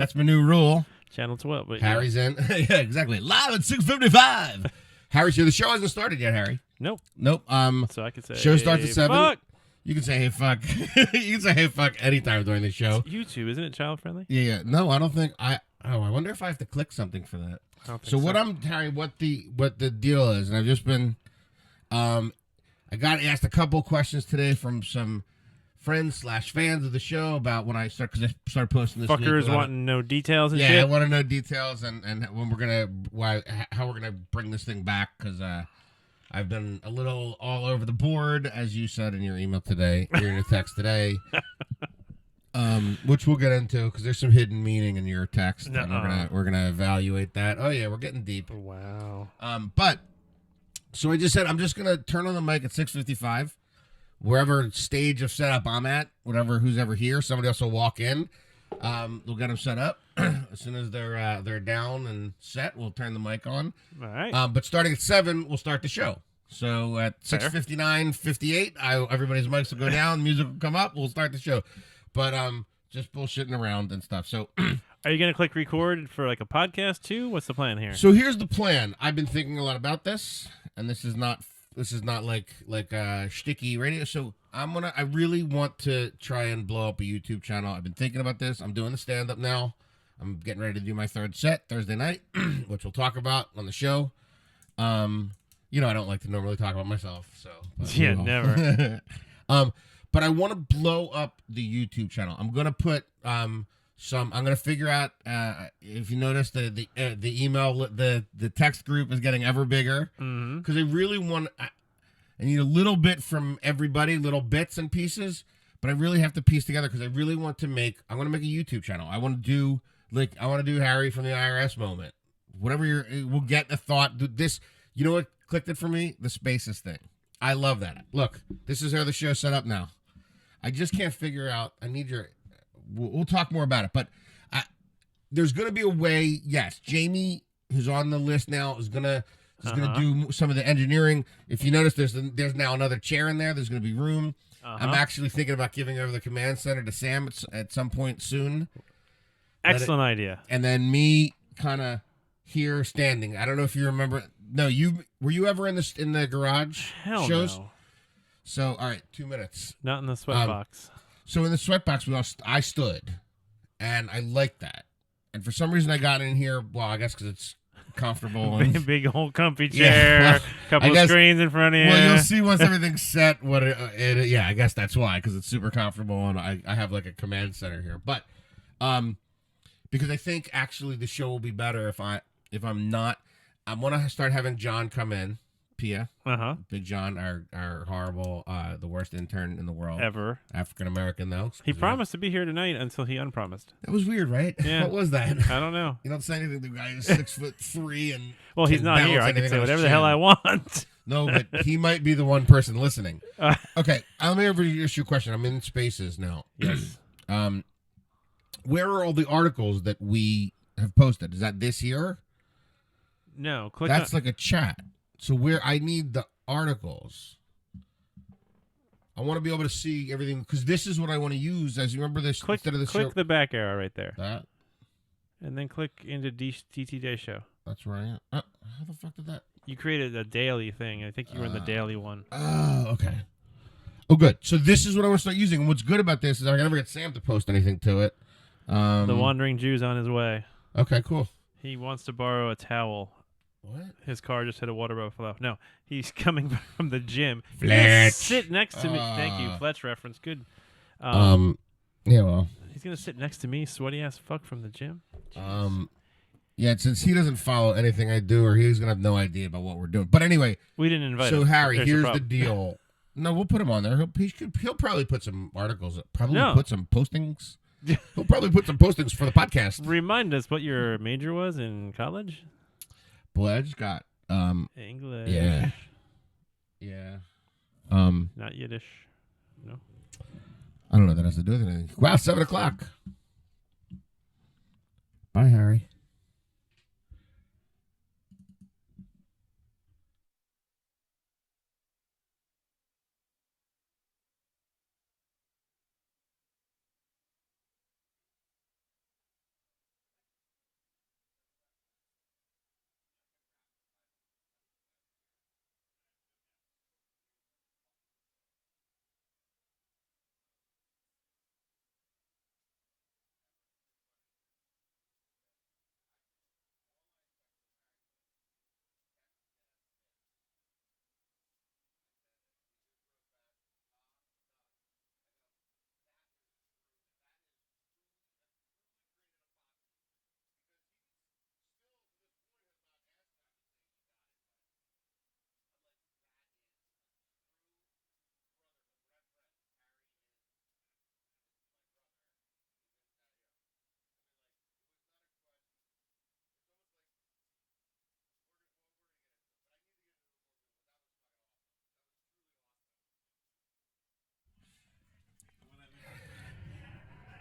That's my new rule. Channel 12. But Harry's in. Yeah, exactly. Live at 6:55. Harry's here. The show hasn't started yet, Harry. Nope. Nope. So I could say, Show starts at 7. Fuck. You can say, hey, fuck. You can say, hey, fuck anytime during the show. It's YouTube, isn't it child friendly? Yeah. No, I don't think. I wonder if I have to click something for that. I don't think So what Harry, what the deal is, and I've just been, I got asked a couple questions today from some friends / fans of the show about when I started posting this. Fuckers wanting to know details and shit. shit. Yeah, I want to know details and when how we're gonna bring this thing back because I've been a little all over the board, as you said in your email today, or in your text today. Which we'll get into because there's some hidden meaning in your text, and we're gonna evaluate that. Oh yeah, we're getting deep. Wow. But so I just said I'm just gonna turn on the mic at 6:55, wherever stage of setup I'm at, who's ever here. Somebody else will walk in. We'll get them set up. As soon as they're down and set, we'll turn the mic on. All right. But starting at 7, we'll start the show. So at 6:59, 58, everybody's mics will go down, music will come up, we'll start the show. But just bullshitting around and stuff. So are you gonna click record for like a podcast too? What's the plan here? So here's the plan. I've been thinking a lot about this, and this is not like shticky radio. So I really want to try and blow up a YouTube channel. I've been thinking about this. I'm doing the stand up now. I'm getting ready to do my third set Thursday night, which we'll talk about on the show. I don't like to normally talk about myself, so yeah, never. But I want to blow up the YouTube channel. I'm gonna put I'm gonna figure out if you notice the email the text group is getting ever bigger because I really want I need a little bit from everybody, little bits and pieces, but I really have to piece together because I really want to make a YouTube channel. I want to do Harry from the IRS moment. Whatever we'll get a thought. This, you know what clicked it for me? The Spaces thing. I love that. Look, this is how the show's set up now. I just can't figure out. I need your. We'll talk more about it, but there's going to be a way. Yes, Jamie, who's on the list now, is gonna do some of the engineering. If you notice, there's now another chair in there. There's going to be room. I'm actually thinking about giving over the command center to Sam at some point soon. Excellent idea. And then me kind of here standing. I don't know if you remember. No, were you ever in the garage Hell shows? No. So all right, 2 minutes. Not in the sweatbox. So in the sweatbox, I stood, and I liked that. And for some reason, I got in here. Well, I guess because it's comfortable. And, big old comfy chair. Yeah, couple of screens in front of you. Well, you'll see once everything's set. Yeah, I guess that's why, because it's super comfortable, and I have like a command center here. But because I think actually the show will be better if I'm not. I want to start having John come in. Pia, Big John, our horrible, the worst intern in the world ever. African American though. He promised to be here tonight until he unpromised. That was weird, right? Yeah. What was that? I don't know. You don't say anything to the guy who's 6'3" and well, he's not here. I can say whatever the hell I want. No, but he might be the one person listening. Okay, let me ask you a question. I'm in Spaces now. Yes. Where are all the articles that we have posted? Is that this year? No, click. That's like a chat. So where I need the articles, I want to be able to see everything because this is what I want to use. As you remember this, instead of the show. Click the back arrow right there. That. And then click into DT Day Show. That's where I am. How the fuck did that? You created a daily thing. I think you were in the daily one. Oh, okay. Oh, good. So this is what I want to start using. And what's good about this is I never get Sam to post anything to it. The Wandering Jew's on his way. Okay, cool. He wants to borrow a towel. What? His car just hit a water buffalo. No, he's coming back from the gym. Fletch. Sit next to me. Thank you, Fletch reference. Good. Yeah, well. He's gonna sit next to me, sweaty ass fuck from the gym. Jeez. Yeah, since he doesn't follow anything I do, or he's gonna have no idea about what we're doing. But anyway, we didn't invite him. So Harry, here's the problem. deal. No, we'll put him on there. He'll probably put some articles. Probably No. put some postings. He'll probably put some postings for the podcast. Remind us what your major was in college. Boy, I just got English. Yeah. Yeah. Not Yiddish. No. I don't know that has to do with anything. Wow, 7:00. Bye, Harry.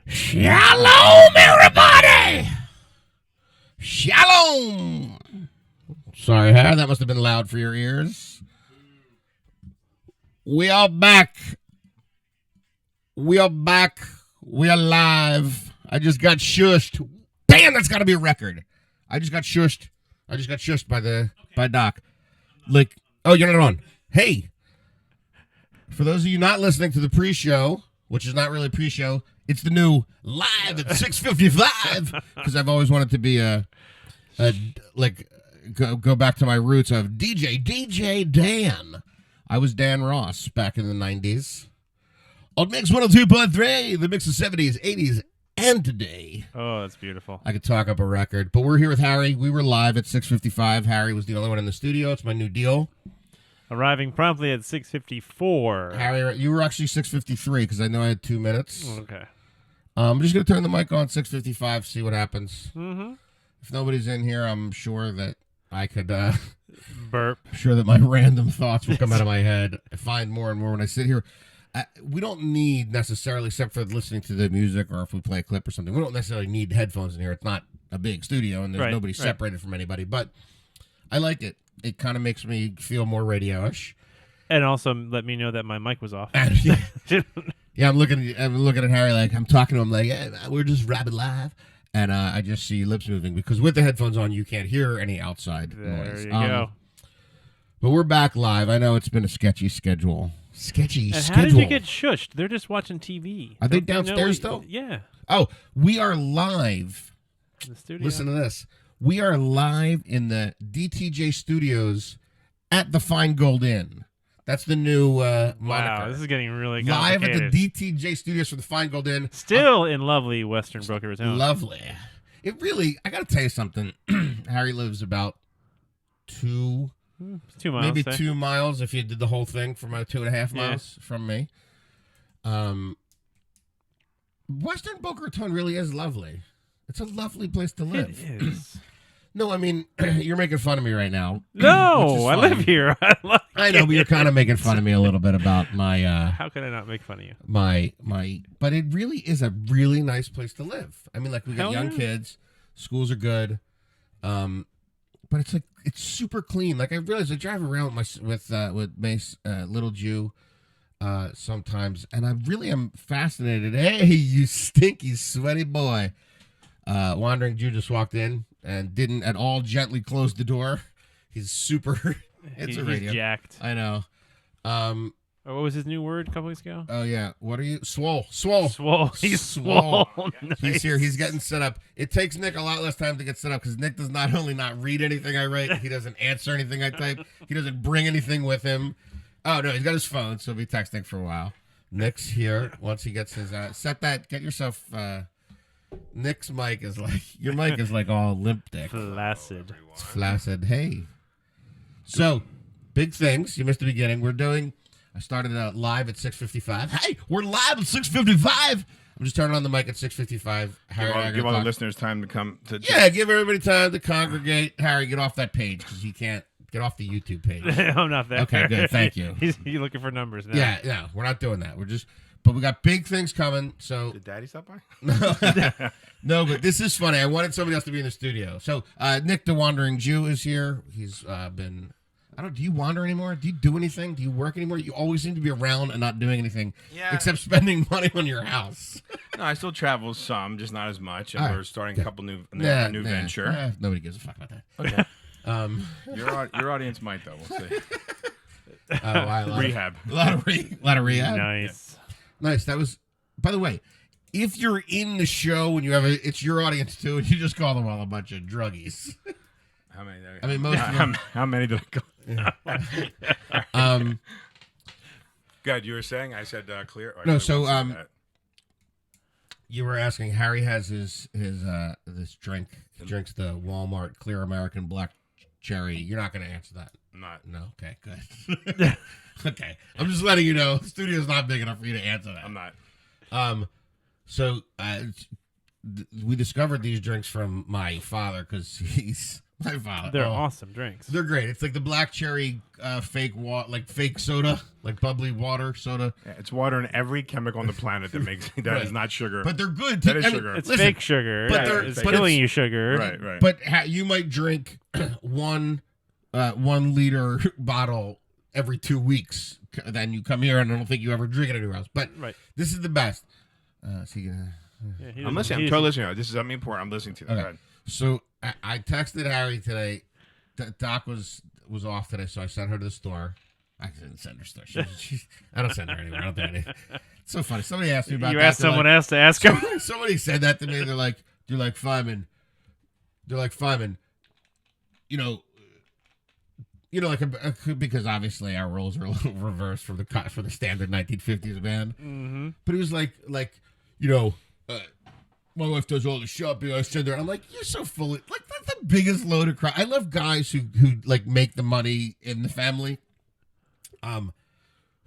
Shalom, everybody! Shalom! Sorry, Harry, that must have been loud for your ears. We are back. We are back. We are live. I just got shushed. Damn, that's got to be a record. I just got shushed. by Doc. Like, oh, you're not on. Hey, for those of you not listening to the pre-show, which is not really pre-show, it's the new live at 6:55 because I've always wanted to be go back to my roots of DJ Dan. I was Dan Ross back in the 90s. On Mix 102.3, the mix of 70s, 80s, and today. Oh, that's beautiful. I could talk up a record, but we're here with Harry. We were live at 6:55. Harry was the only one in the studio. It's my new deal. Arriving promptly at 6:54. Harry, you were actually 6:53 because I know I had 2 minutes. Okay. I'm just going to turn the mic on 6:55, see what happens. Mm-hmm. If nobody's in here, I'm sure that I could, Burp. sure that my random thoughts will come out of my head. I find more and more when I sit here. We don't need necessarily, except for listening to the music or if we play a clip or something, we don't necessarily need headphones in here. It's not a big studio and there's nobody separated from anybody, but I like it. It kind of makes me feel more radio-ish. And also let me know that my mic was off. Yeah, I'm looking at Harry like I'm talking to him like, yeah, we're just rapping live, and I just see lips moving because with the headphones on, you can't hear any outside noise. There you go. But we're back live. I know it's been a sketchy schedule. And how did you get shushed? They're just watching TV. Are they downstairs though? Yeah. Oh, we are live. In the studio. Listen to this. We are live in the DTJ studios at the Fine Gold Inn. That's the new moniker. Wow, this is getting really live complicated. at the DTJ studios for the Fine Gold Inn. Still in lovely Western Boca Raton. Lovely. It really, I got to tell you something. Harry lives about 2 miles. maybe 2 miles if you did the whole thing from 2.5 miles from me. Western Boca Raton really is lovely. It's a lovely place to live. It is. No, I mean, you're making fun of me right now. No, I live here. I know, but you're kind of making fun of me a little bit about my... How can I not make fun of you? But it really is a really nice place to live. I mean, like, we got Hell young yeah. kids. Schools are good. But it's like, it's super clean. Like, I realize I drive around with Mace, Little Jew, sometimes, and I really am fascinated. Hey, you stinky, sweaty boy. Wandering Jew just walked in and didn't at all gently close the door. He's super. It's a radio. He's jacked. I know. What was his new word a couple weeks ago? Oh yeah. What are you? Swole. Swole. He's swole. Nice. He's here. He's getting set up. It takes Nick a lot less time to get set up because Nick does not only not read anything I write, he doesn't answer anything I type. He doesn't bring anything with him. Oh no, he's got his phone, so he'll be texting for a while. Nick's here once he gets his set that. Get yourself. Nick's mic is like your mic is like all limp dick. Flaccid. It's flaccid. Hey. So, big things. You missed the beginning. I started out live at 6:55. Hey, we're live at 6:55. I'm just turning on the mic at 6:55. Harry, give all the listeners time to come to. Yeah, give everybody time to congregate. Harry, get off that page because you can't get off the YouTube page. I'm not there. Okay, good. Thank you. You're looking for numbers now. Yeah, no, we're not doing that. But we got big things coming. So Did Daddy stop by? no, but this is funny. I wanted somebody else to be in the studio. So Nick the Wandering Jew is here. He's been. Do you wander anymore? Do you do anything? Do you work anymore? You always seem to be around and not doing anything except spending money on your house. No, I still travel some, just not as much. And we're starting a couple new venture. Nobody gives a fuck about that. Okay. Your audience might though. We'll see. Rehab. A lot of rehab. Nice. Nice. That was. By the way, if you're in the show and it's your audience too, and you just call them all a bunch of druggies. How many? I mean, most of them. How many did I go? Yeah. Good. You were saying I said clear. No. So you were asking. Harry has his this drink. He drinks the Walmart Clear American Black Cherry. You're not going to answer that. I'm not. No. Okay. Good. Okay. I'm just letting you know. The studio's not big enough for you to answer that. I'm not. So we discovered these drinks from my father because he's my father. They're Oh, awesome drinks. They're great. It's like the black cherry fake fake soda, like bubbly water soda. Yeah, it's water and every chemical on the planet that makes that Right. is not sugar. But they're good. That is sugar. It's listen, fake sugar. but they're- It's but killing it's- you sugar. right. But you might drink 1 liter bottle every 2 weeks. Then you come here and I don't think you ever drink it anywhere else. But Right. this is the best. So, you Yeah, I'm listening. I'm totally listening. This is something important. I'm listening to that. Okay. Go ahead. so I texted Harry today. Doc was off today, so I sent her to the store. I didn't send her to the store. I don't send her anywhere. I don't think I It's so funny. Somebody asked me about You that. asked They're someone like, else to ask him. Somebody said that to me. They're like Feynman. They're like Feynman. Because obviously our roles are a little reversed for the standard 1950s band. Mm-hmm. But he was like, my wife does all the shopping. I send her. I'm like, you're so full of, like, that's the biggest load of crap. I love guys who like make the money in the family.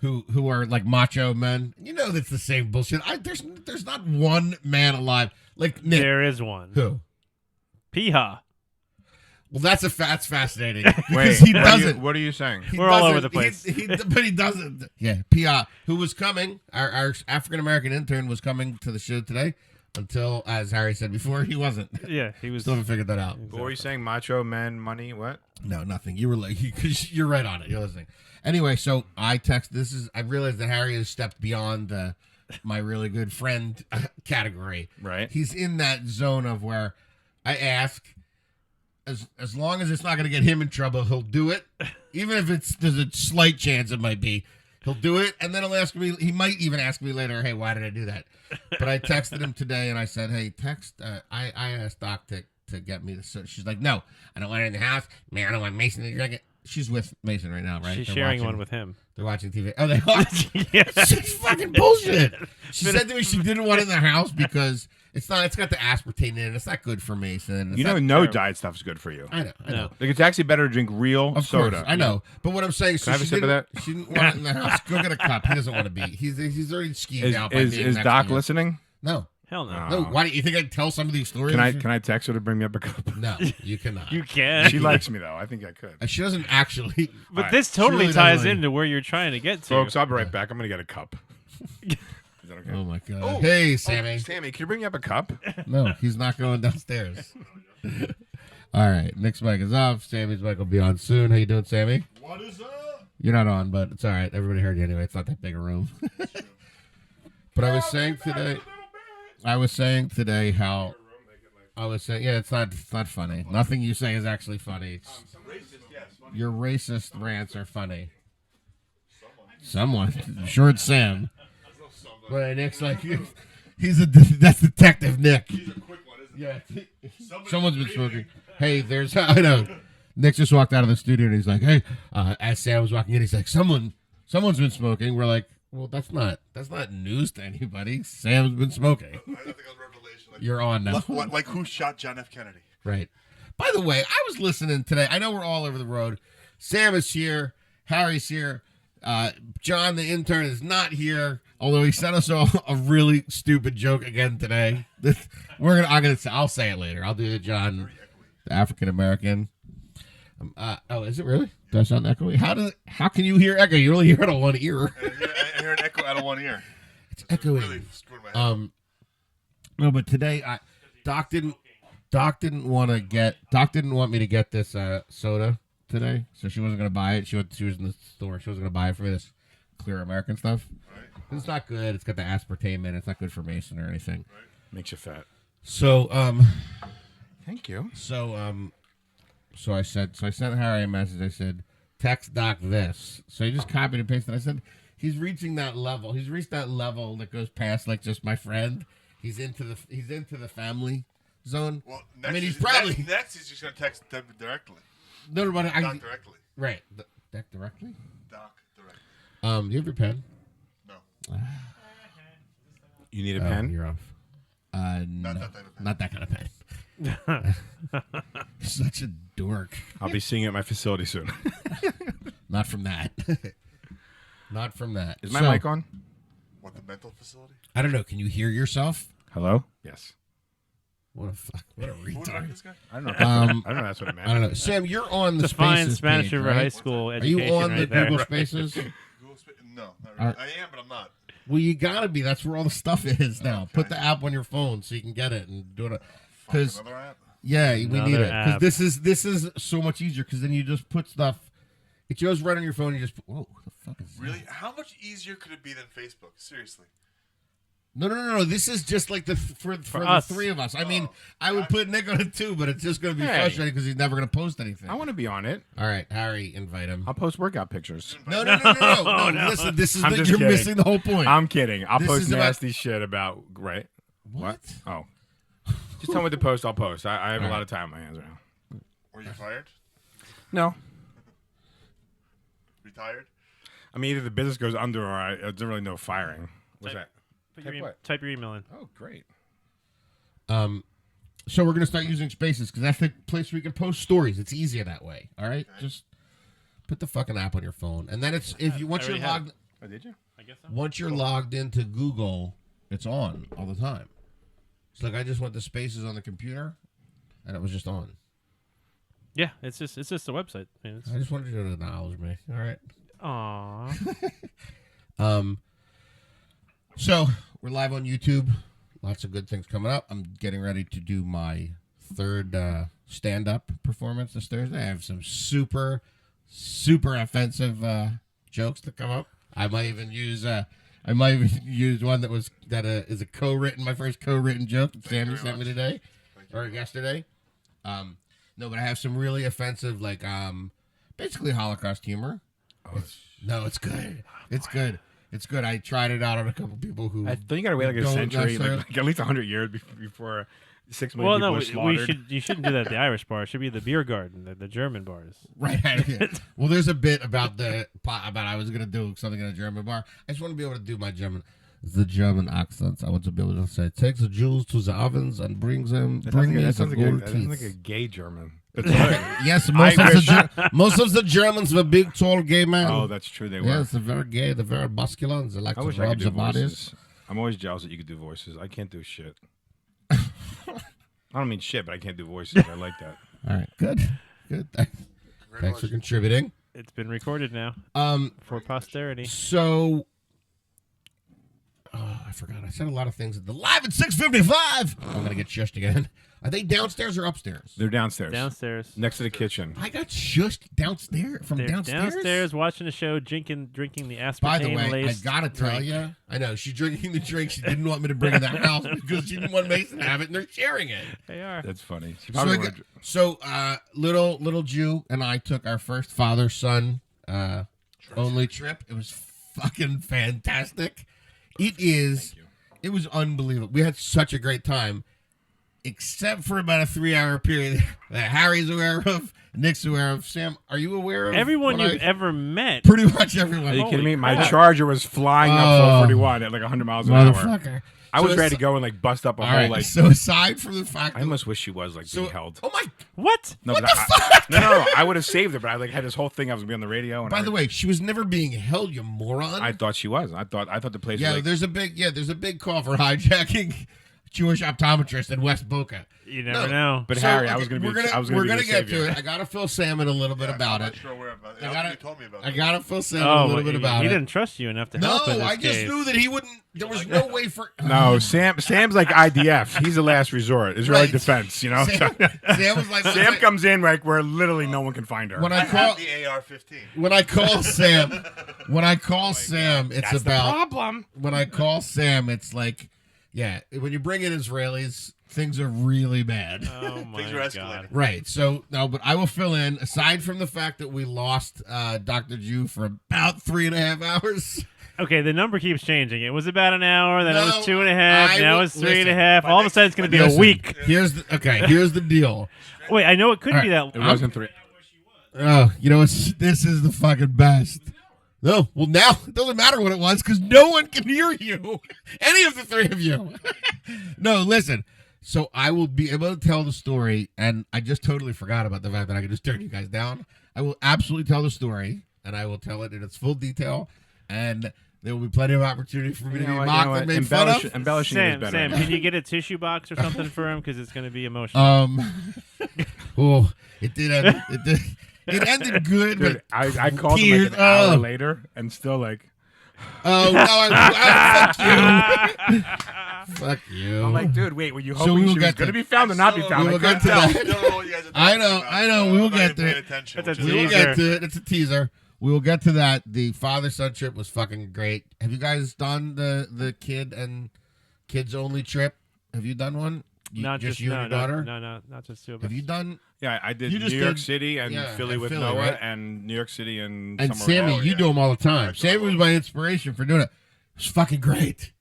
Who are like macho men. That's the same bullshit. There's not one man alive like Nick. There is one. Who? Piha. Well, that's fascinating. Wait, Because he what are you- doesn't. What are you saying? He We're all over doesn't- the place. But he doesn't. Yeah, Pia, who was coming, our African American intern was coming to the show today, until, as Harry said before, he wasn't. Yeah, he was. Still haven't figured that out. What were you saying? Macho men, money, what? No, nothing. You were like, because you're right on it. You're listening. Anyway, so I I realized that Harry has stepped beyond my really good friend category. Right. He's in that zone of where I ask, as long as it's not going to get him in trouble, he'll do it. Even if there's a slight chance it might be, he'll do it. And then he'll ask me, he might even ask me later, hey, why did I do that? But I texted him today and I said, hey, I asked Doc to get me this. She's like, no, I don't want it in the house. Man, I don't want Mason to drink it. She's with Mason right now, right? She's They're sharing watching- one with him. They're watching TV. Oh, they are? Yeah. She's fucking bullshit. She said to me she didn't want it in the house because it's got the aspartame in it. It's not good for Mason. It's You not- know, no diet stuff is good for you. I know. No. Like, it's actually better to drink real Of soda. course, I know. But what I'm saying, Can I have a sip of that? She didn't want it in the house. Go get a cup. He doesn't want to be. He's already skied out. By Is being next Doc to you. listening? No. Hell no. No. Why do you think I'd tell some of these stories? Can I text her to bring me up a cup? No, you cannot. You can. She likes me though. I think I could. She doesn't actually. But Alright. this totally really ties doesn't like- into where you're trying to get to. Folks, I'll be right back. I'm gonna get a cup. Is that okay? Oh my god. Oh. Hey, Oh, Sammy. Sammy, can you bring me up a cup? No, he's not going downstairs. All right, Nick's mic is off. Sammy's mic will be on soon. How you doing, Sammy? What is up? You're not on, but it's all right. Everybody heard you anyway. It's not that big a room. But I was saying today how yeah, it's not funny. Nothing you say is actually funny. Your racist rants are funny. Someone, I'm sure it's Sam. But Nick's like that's Detective Nick. He's a quick one, isn't Yeah, Somebody's someone's been reading. smoking. Hey, I know. Nick just walked out of the studio and he's like, hey, as Sam was walking in, he's like, someone's been smoking. We're like, well, that's not news to anybody. Sam's been smoking. I think on Revelation. Like, You're on now. like who shot John F. Kennedy? Right. By the way, I was listening today. I know we're all over the road. Sam is here. Harry's here. John, the intern, is not here. Although he sent us all a really stupid joke again today. I'll say it later. I'll do the John, the African American. Is it really? Do I sound echoey? How can you hear echo? You only hear it on one ear. I hear an echo out of one ear. It's echoing. Really screwed my head. No, but today Doc didn't want me to get this soda today, so she wasn't gonna buy it. She was in the store. She wasn't gonna buy it for me. This Clear American stuff. Right. It's not good. It's got the aspartame in it. It's not good for Mason or anything. Makes you fat. So Thank you. So I sent Harry a message. I said, text Doc this. So he just copied and pasted. I said, he's reaching that level. He's reached that level that goes past like just my friend. He's into the family zone. Well, I mean, he's probably next. He's just gonna text Deb directly. no, but Doc directly. right. Doc directly. Doc directly. Do you have your pen? No. You need a pen? You're off. No, Not that type of pen. not that kind of pen. Such a dork. I'll be seeing you at my facility soon. Not from that. Not from that. Is my mic on? What, the mental facility? I don't know. Can you hear yourself? Hello? Yes. What a fuck. What a Who the heck retard. is this guy? I don't know. Um, I don't know. That's what it meant. I don't know. Sam, you're on the Define Spaces Spanish page, River right? High School Are education you on right the there. Google Spaces? Google No, not All really. right. I am, but I'm not. Well, you gotta be. That's where all the stuff is now. Okay. Put the app on your phone so you can get it and do it. Fuck, Because another app? yeah, we need Another it. Because app. this is so much easier. Because then you just put stuff. It goes right on your phone. You just put, whoa, what the fuck is that? Really? How much easier could it be than Facebook? Seriously. No. This is just like for the us. three of us. I mean, Oh. I would put Nick on it too, but it's just gonna be Hey. frustrating because he's never gonna post anything. I want to be on it. All right, Harry, invite him. I'll post workout pictures. No. No. Listen, this is I'm just you're kidding. missing the whole point. I'm kidding. I'll This post is about- nasty shit about right. what? Oh, just tell me what to post. I'll post. I have a All lot right. of time on my hands right now. Were you fired? No, Retired? I mean either the business goes under or there's really no firing. What's Type- that? Type your, what? type your email in. Oh, great. So we're gonna start using Spaces because that's the place where you can post stories. It's easier that way. All right, just put the fucking app on your phone, and then it's if you once I you're already have logged Oh, did you? I guess so. once you're logged into Google, it's on all the time. It's like I just went to Spaces on the computer, and it was just on. Yeah, it's just a website. I mean, I just wanted you to acknowledge me. All right. Aw. So we're live on YouTube. Lots of good things coming up. I'm getting ready to do my third stand-up performance this Thursday. I have some super offensive jokes to come up. I might even use one that is a co-written, my first co-written joke that Sammy sent me today or yesterday. No, but I have some really offensive, like basically Holocaust humor. It's good. It's good. It's good. I tried it out on a couple people who. I think you gotta wait like a Don't century, necessarily- like at least 100 years before 6 million Well, people no, are we slaughtered. you shouldn't do that at the Irish bar. It should be the beer garden, the German bars. Right. Yeah. Well, there's a bit about I was gonna do something in a German bar. I just want to be able to do my the German accents. I want to be able to say, take the Jews to the ovens and bring me That some sounds gold like a teeth. gay German. Yes, Irish. most of the Germans were big, tall, gay men. Oh, that's true. They were. yes, they're very gay. They're very muscular. And they like I to wish I rub could do their bodies. voices. I'm always jealous that you could do voices. I can't do shit. I don't mean shit, but I can't do voices. I like that. All right, good. Thanks for contributing. It's been recorded now for posterity. So, I forgot. I said a lot of things. The live at 6:55. I'm gonna get shushed again. Are they downstairs or upstairs? They're downstairs, Downstairs. next to the kitchen. I got shushed downstairs from They're downstairs. downstairs watching the show, drinking the aspartame By the way, I laced gotta tell drink. you, I know she's drinking the drink she didn't want me to bring in the house because she didn't want Mason to have it, and they're sharing it. They are. That's funny. She So, probably would- little Jew and I took our first father-son only trip. It was fucking fantastic. It was unbelievable. We had such a great time, except for about a 3-hour period that Harry's aware of, Nick's aware of. Sam, are you aware of Everyone what you've ever met. Pretty much everyone. Are you kidding Holy me? My crap. Charger was flying up Oh. 441 at like 100 miles an hour. Motherfucker. I was So ready to go and like bust up a All whole right. like. So aside from the fact, I that, almost wish she was like being so held. oh my. What? No, What but the fuck? No. I would have saved her, but I like had this whole thing. I was gonna be on the radio. And By the way, she was never being held, you moron. I thought she was. I thought the place. Yeah, was like, there's a big call for hijacking Jewish optometrist in West Boca. You never know. But So, Harry, I okay, was gonna be. we're I was gonna we're be gonna the get savior. to it. I gotta fill Sam in a little bit about I'm it. not sure where about it. I I gotta- you told me about I it. gotta fill Sam Oh, a little bit about he it. didn't trust you enough to No, help in this I just case. knew that he wouldn't. There was no way for. No, Sam's like IDF. He's the last resort. Israeli Right. defense. You know. Sam was like Sam comes in like where literally no one can find her. when I I call have the AR-15. when I call Sam it's That's about the problem. when I call Sam it's like yeah when you bring in Israelis things are really bad. Oh my Things are god. escalating. Right. So no, but I will fill in. Aside from the fact that we lost Dr. Jew for about 3.5 hours. Okay, the number keeps changing. It was about an hour, then it No, was 2.5, now will- it's 3.5. listen, All of a sudden, it's going to be Listen, a week. Here's the deal. Wait, I know it could All be right. that. It wasn't 3. Oh, you know what's this is the fucking best. No, well now it doesn't matter what it was because no one can hear you, any of the three of you. No, listen. So I will be able to tell the story, and I just totally forgot about the fact that I could just turn you guys down. I will absolutely tell the story, and I will tell it in its full detail. And There will be plenty of opportunity for me to be what, mocked and made fun of. Embellishing is Sam, better. Sam, can you get a tissue box or something for him? Because it's going to be emotional. Oh, it did end. It ended good, Dude, but I called him tears. like an hour Oh. later and still like, oh no, fuck you. I'm like, dude, wait, were you So hoping we will she was get going to to- be found or not be So found? we I will couldn't get to tell. that. I don't know what you guys are I talking know, about, I know, so we will I'm not get even to paying it. attention, That's a We will teaser. get to it. It's a teaser. We will get to that. The father-son trip was fucking great. Have you guys done the kid and kids only trip? Have you done one? Not just you and your daughter? No, not just two of us. Have you done? Yeah, I did You New just York did- City and yeah, Philly and with Philly, Noah right? and New York City and And somewhere Sammy, else. you yeah. do them all the time. Right, Sammy so- was my inspiration for doing it. It was fucking great.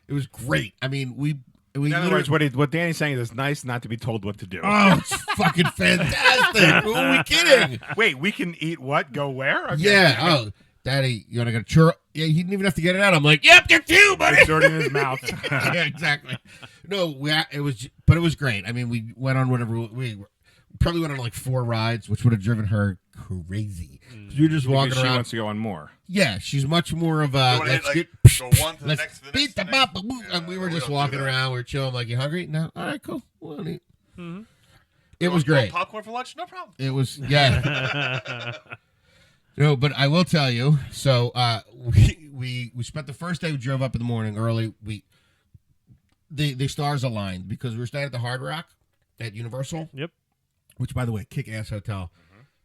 It was great. I mean, we In other literally- words, what Danny's saying is it's nice not to be told what to do. oh, it's fucking fantastic. Who are we kidding? Wait, we can eat what? Go where? Okay. Yeah. Oh, Daddy, you want to get a churro? Yeah, he didn't even have to get it out. I'm like, yep, get two, buddy. It's already in his mouth. Yeah, exactly. No, it was great. I mean, we went on whatever we probably went on like 4 rides, which would have driven her crazy. We were just walking Because she around. wants to go on more. Yeah, she's much more of a You wanna let's hit, get go one to the let's next, to the beat next, the to the next. bop, boop, Yeah, and we were we just don't do walking that. around. We are chilling. Like, you hungry? No. All right, cool. We'll eat. Mhm. It was You want great. Popcorn for lunch? No problem. It was No, but I will tell you. So we spent the first day. We drove up in the morning early. The stars aligned because we were staying at the Hard Rock at Universal. Yep. Which, by the way, kick-ass hotel.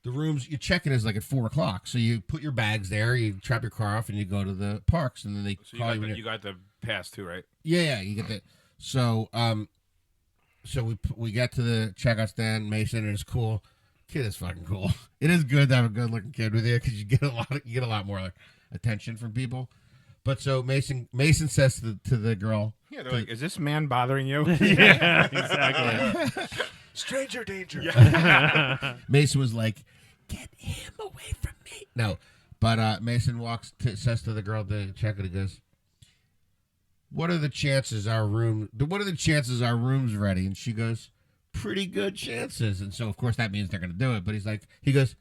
The rooms you check in is like at 4:00. So you put your bags there, you trap your car off, and you go to the parks, and then they So call you. when you you're- got the pass too, right? yeah, you get that. So so we got to the checkout stand. Mason, and it's cool. Kid is fucking cool. It is good to have a good looking kid with you because you get a lot more like, attention from people. But so Mason says to the girl, Yeah, they're like, is this man bothering you? Yeah, exactly. Stranger danger. Mason was like, "Get him away from me." No, but Mason says to the girl at the checkout, he goes, What are the chances our room's ready? And she goes, pretty good chances. And so, of course, that means they're going to do it. But he goes,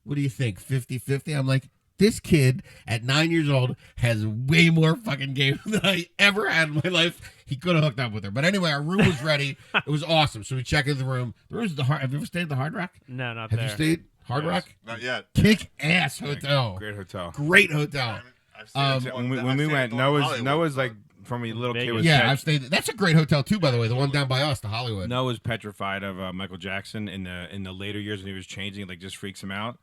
what do you think, 50-50? I'm like, this kid at 9 years old has way more fucking game than I ever had in my life. He could have hooked up with her. But anyway, our room was ready. It was awesome. So we check in the room. The room's have you ever stayed at the Hard Rock? No, not Have there. you stayed Hard Rock? Not yet. Kick ass hotel. Great hotel. Great hotel. I've stayed at When one- we I've stayed went, at the one in Noah's Hollywood, like but- from a little kid Vegas. was Yeah, I've stayed. That's a great hotel too, by the way. The one down by us, the Hollywood. Noah's petrified of Michael Jackson in the later years when he was changing. It, like, just freaks him out.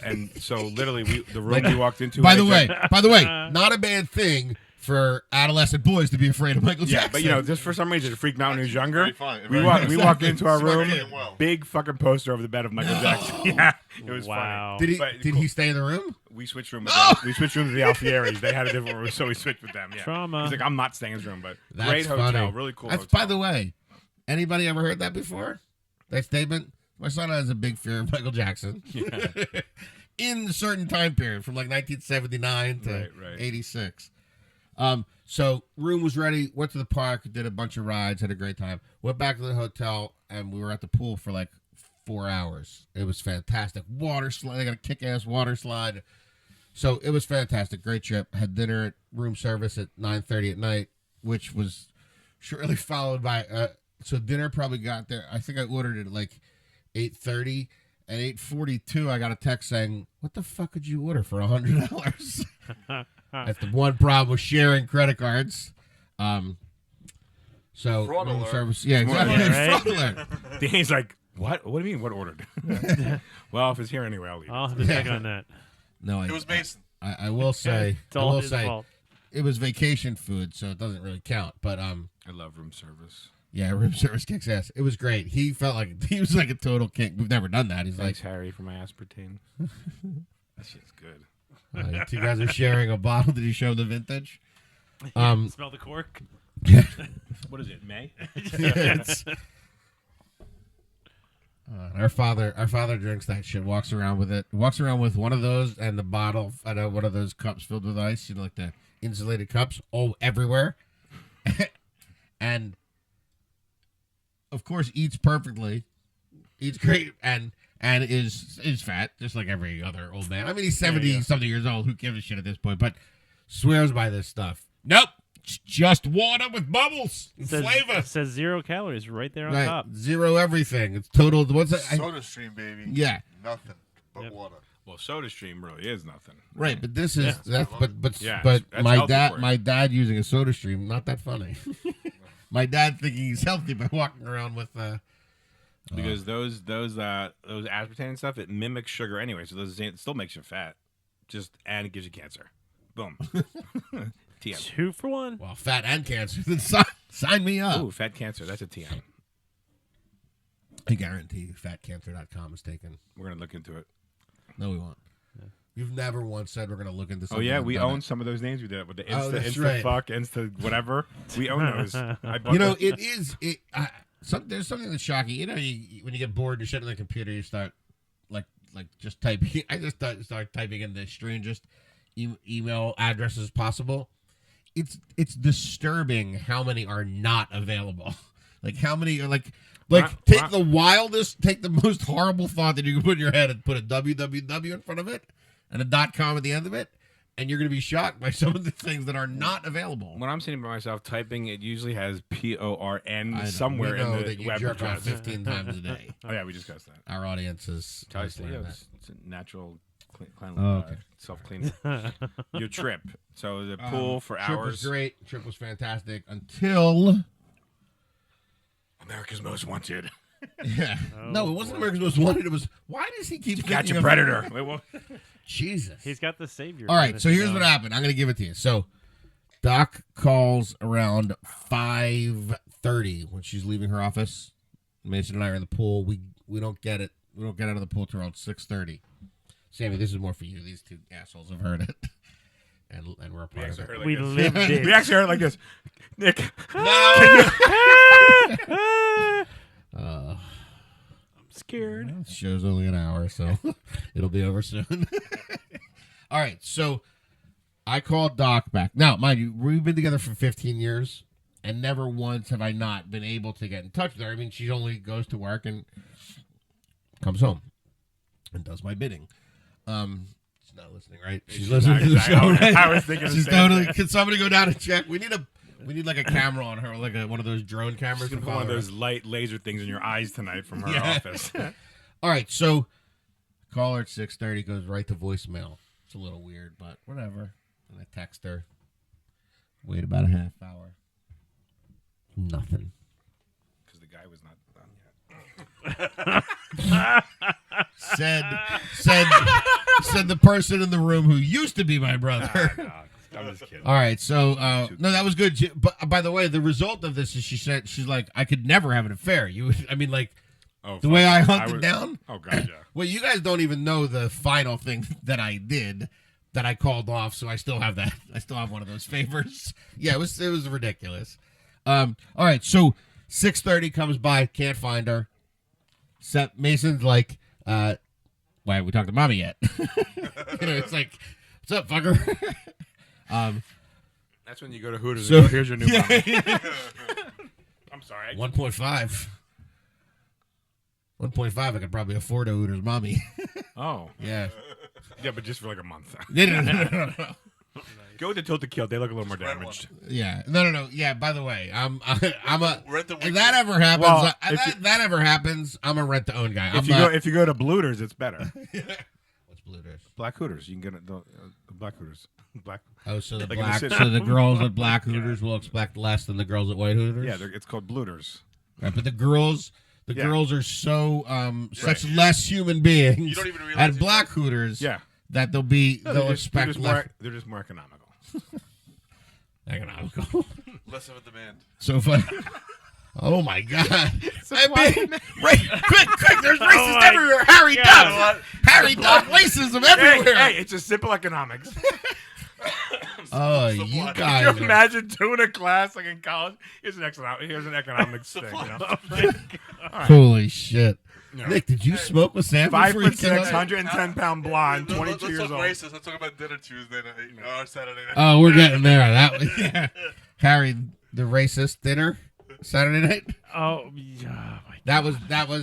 And so literally, the room we walked into. By had the a way, not a bad thing for adolescent boys to be afraid of Michael Yeah, Jackson. but you know, just for some reason, it freaked me out when he was younger. Very fun. We Very walked into our room, Marketing well. big fucking poster over the bed of Michael Jackson. Yeah, it was Wow. did he but- did he stay in the room? We switched rooms. We switched rooms with the Alfieris. They had a different room, so we switched with them. Yeah. Trauma. He's like, I'm not staying in his room, but That's great hotel, funny. really cool. That's hotel. by the way. Anybody ever heard that before? That statement? My son has a big fear of Michael Jackson. In a certain time period, from like 1979 to Right. 86. So room was ready. Went to the park, did a bunch of rides, had a great time. Went back to the hotel, and we were at the pool for like 4 hours. It was fantastic. Water slide. They got a kick-ass water slide. So it was fantastic. Great trip. Had dinner at room service at 9:30 at night, which was shortly followed by. So dinner probably got there. I think I ordered it at like 8:30. At 8:42, I got a text saying, "What the fuck could you order for $100?" That's the one problem with sharing credit cards. So Fraud room alert. service, yeah, Fraud exactly. alert, Fraud alert. Danny's like, what? What do you mean? What ordered? Well, if it's here anyway, I'll leave. I'll have to check on that. No, It was Mason. I will say, It's all I will his say, fault. it was vacation food, so it doesn't really count. But I love room service. yeah, room service kicks ass. It was great. He felt like he was like a total king. We've never done that. He's Thanks, Harry, for my aspartame. That shit's good. like, you two guys are sharing a bottle. Did he show the vintage? Smell the cork. What is it? May? It's- our father drinks that shit. Walks around with it. Walks around with one of those and the bottle. I know one of those cups filled with ice. You know, like the insulated cups, all everywhere. And of course, eats perfectly. Eats great and is fat, just like every other old man. I mean, he's 70 something years old. Who gives a shit at this point? But swears by this stuff. Nope. It's just water with bubbles and flavor. It says 0 calories right there on Right. top. Zero everything. It's total. What's it? Soda Stream, baby. Yeah. Nothing but Yep. water. Well, SodaStream really is nothing. Right, but this is that's Yeah, but that's my healthy for you. my dad using a Soda Stream, not that funny. My dad thinking he's healthy by walking around with Because those aspartame and stuff, it mimics sugar anyway, so it still makes you fat. And it gives you cancer. Boom. TM. 2 for 1. well, fat and cancer. Then sign me up. Ooh, fat cancer. That's a TM. I guarantee you, fatcancer.com is taken. We're gonna look into it. No, we won't. You've never once said we're going to look into Oh something. yeah, and we done own it. some of those names we did with the Oh, Insta, that's Insta right. fuck, Insta whatever. We own those. I bought You know, those. it is. There's something that's shocking. You know, when you get bored, you shut on the computer, you start like just typing. I just start typing in the strangest email addresses possible. It's disturbing how many are not available. Like how many are like take the most horrible font that you can put in your head and put a www in front of it and a .com at the end of it, and you're going to be shocked by some of the things that are not available. When I'm sitting by myself typing, it usually has PORN I know. somewhere We know in the that you web jerk off address. 15 times a day. Oh yeah, we discussed that. Our audience is It's a natural okay. self-cleaning. Your trip. So the pool for Trip hours. was great. Trip was fantastic until America's Most Wanted. yeah. No, it wasn't America's Most Wanted. It was why does he keep Catch thinking a of- predator. Wait, what? Jesus. He's got the savior. All right, so here's what happened. I'm going to give it to you. So Doc calls around 5:30 when she's leaving her office. Mason and I are in the pool. We don't get it. We don't get out of the pool till around 6:30. Sammy, this is more for you. These two assholes have heard it, and we're a part of it. We lived it. We actually heard it like this. Nick. I'm scared. The show's only an hour, so it'll be over soon. All right, so I called Doc back. Now, mind you, we've been together for 15 years, and never once have I not been able to get in touch with her. I mean, she only goes to work and comes home and does my bidding. She's not listening, right? She's listening to the show, right? I was thinking the She's same totally. thing. Can somebody go down and check? We need like a camera on her, like one of those drone cameras. She's gonna to put one of follow her. those light laser things in your eyes tonight from her Yeah. office. All right, so call her at 6:30, goes right to voicemail. It's a little weird, but whatever. And I text her. Wait about a half hour. Nothing. Because the guy was not done yet. Said the person in the room who used to be my brother. No, I'm just kidding. All right, so no, that was good. But by the way, the result of this is she's like, I could never have an affair. Oh, The way fuck. I hunted was- down. Oh god, yeah. Well, you guys don't even know the final thing that I did that I called off, so I still have that. I still have one of those favors. Yeah, it was ridiculous. All right, so 6:30 comes by, can't find her. Mason's like, why haven't we talked to mommy yet? It's like, what's up, fucker? That's when you go to Hooters. So- and go, here's your new mom. I'm sorry. 1.5. 1.5, I could probably afford a Hooters mommy. Oh, Yeah. yeah, but just for like a month. No. Go with the Tilted Kill. They look a little more Red damaged. Yeah. No. Yeah, by the way, I'm a Rent the if weekend. that ever happens, Well, that ever happens, I'm a rent to own guy. If you go to Blooters, it's better. What's Bluetooth? Black Hooters. You can get the Black Hooters. Black. Oh, so the Like in the black, city. so the girls at Black Hooters will expect less than the girls at White Hooters. Yeah, it's called Blooters. Right, but the girls Yeah. girls are so such less human beings. You don't even realize at Black Hooters. Yeah. That they'll They're expect just less they're just more economical. economical. Less of a demand. So funny. Oh my God! I mean, quick! There's racists my everywhere. Harry God. Duck, Harry Duck, racism everywhere. Hey, it's just simple economics. Oh, Supply. you Can guys! you are- imagine doing a class like in college? Here's an economics thing. You know? Holy shit! Yeah. Nick, did you smoke with Sam? 5'6", before you came up? 110-pound blonde, 22 years Let's old. talk racist. Let's talk about dinner Tuesday night or Saturday night. Oh, we're getting there. Yeah. Harry, the racist dinner Saturday night. Oh, yeah, my That was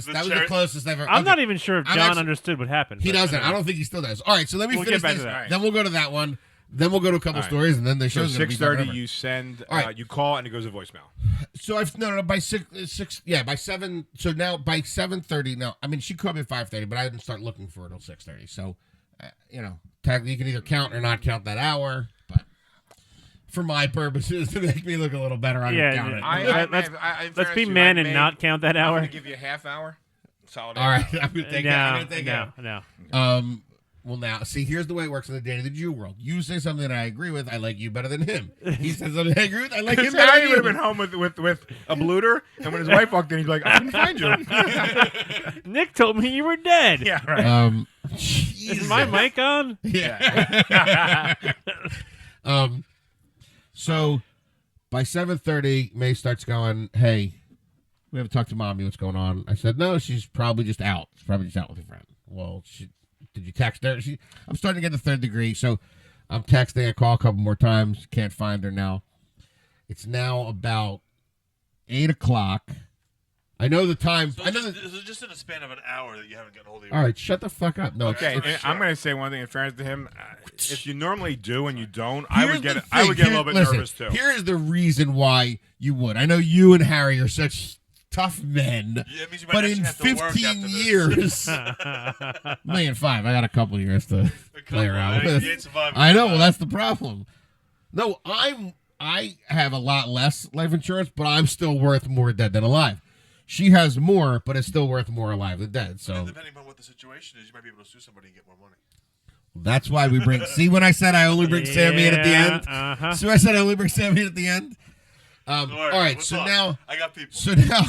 the cherry- closest I've ever. I'm okay. not even sure if I'm John actually- understood what happened. He but doesn't. anyway. I don't think he still does. All right, so let me We'll finish get back this. to that. Then we'll go to that one. Then we'll go to a couple All right. stories, and then the So show's gonna be 6:30, forever. you send, All right. you call, and it goes to voicemail. So I've no by six by 7. So now by 7:30. No, I mean she called me at 5:30, but I didn't start looking for it until 6:30. So you know, technically you can either count or not count that hour, but for my purposes to make me look a little better, I'm Yeah, gonna count yeah. it. Let's be men and not count that I'm hour. gonna give you a half hour. Solid. All right, I'm gonna take that. I'm No, gonna take no, it. no. Well, now, see, here's the way it works in the Danny the Jew world. You say something that I agree with, I like you better than him. He says something I agree with, I like him better Harry than would have you. been home with a blooter, and when his wife walked in, he'd be like, "I couldn't find you." Nick told me you were dead. Yeah, right. Is my mic on? Yeah. So by 7:30, May starts going, "Hey, we haven't talked to mommy. What's going on?" I said, "No, she's probably just out. She's probably just out with a friend." Well, did you text her? I'm starting to get the third degree, so I'm texting. I call a couple more times. Can't find her now. It's now about 8:00. I know the time. So I know this is just in a span of an hour that you haven't gotten hold of your all right, shut the fuck up. No, Okay, it's, and I'm gonna say one thing in fairness to him. If you normally do and you don't, I Here's would get the I would thing. get a little bit Listen, nervous too. Here is the reason why you would. I know you and Harry are such tough men, Yeah, it means you might but actually in have to work 15 after this. years, $1,500,000. I got a couple years to play around You with. ain't surviving I know. that. Well, that's the problem. No, I have a lot less life insurance, but I'm still worth more dead than alive. She has more, but it's still worth more alive than dead. So Depending on what the situation is, you might be able to sue somebody and get more money. that's why we bring. See, when I said I only bring Sammy in at the end. Uh-huh. So I said I only bring Sammy in at the end. Don't worry, All right, we'll so talk. now, I got people. so now,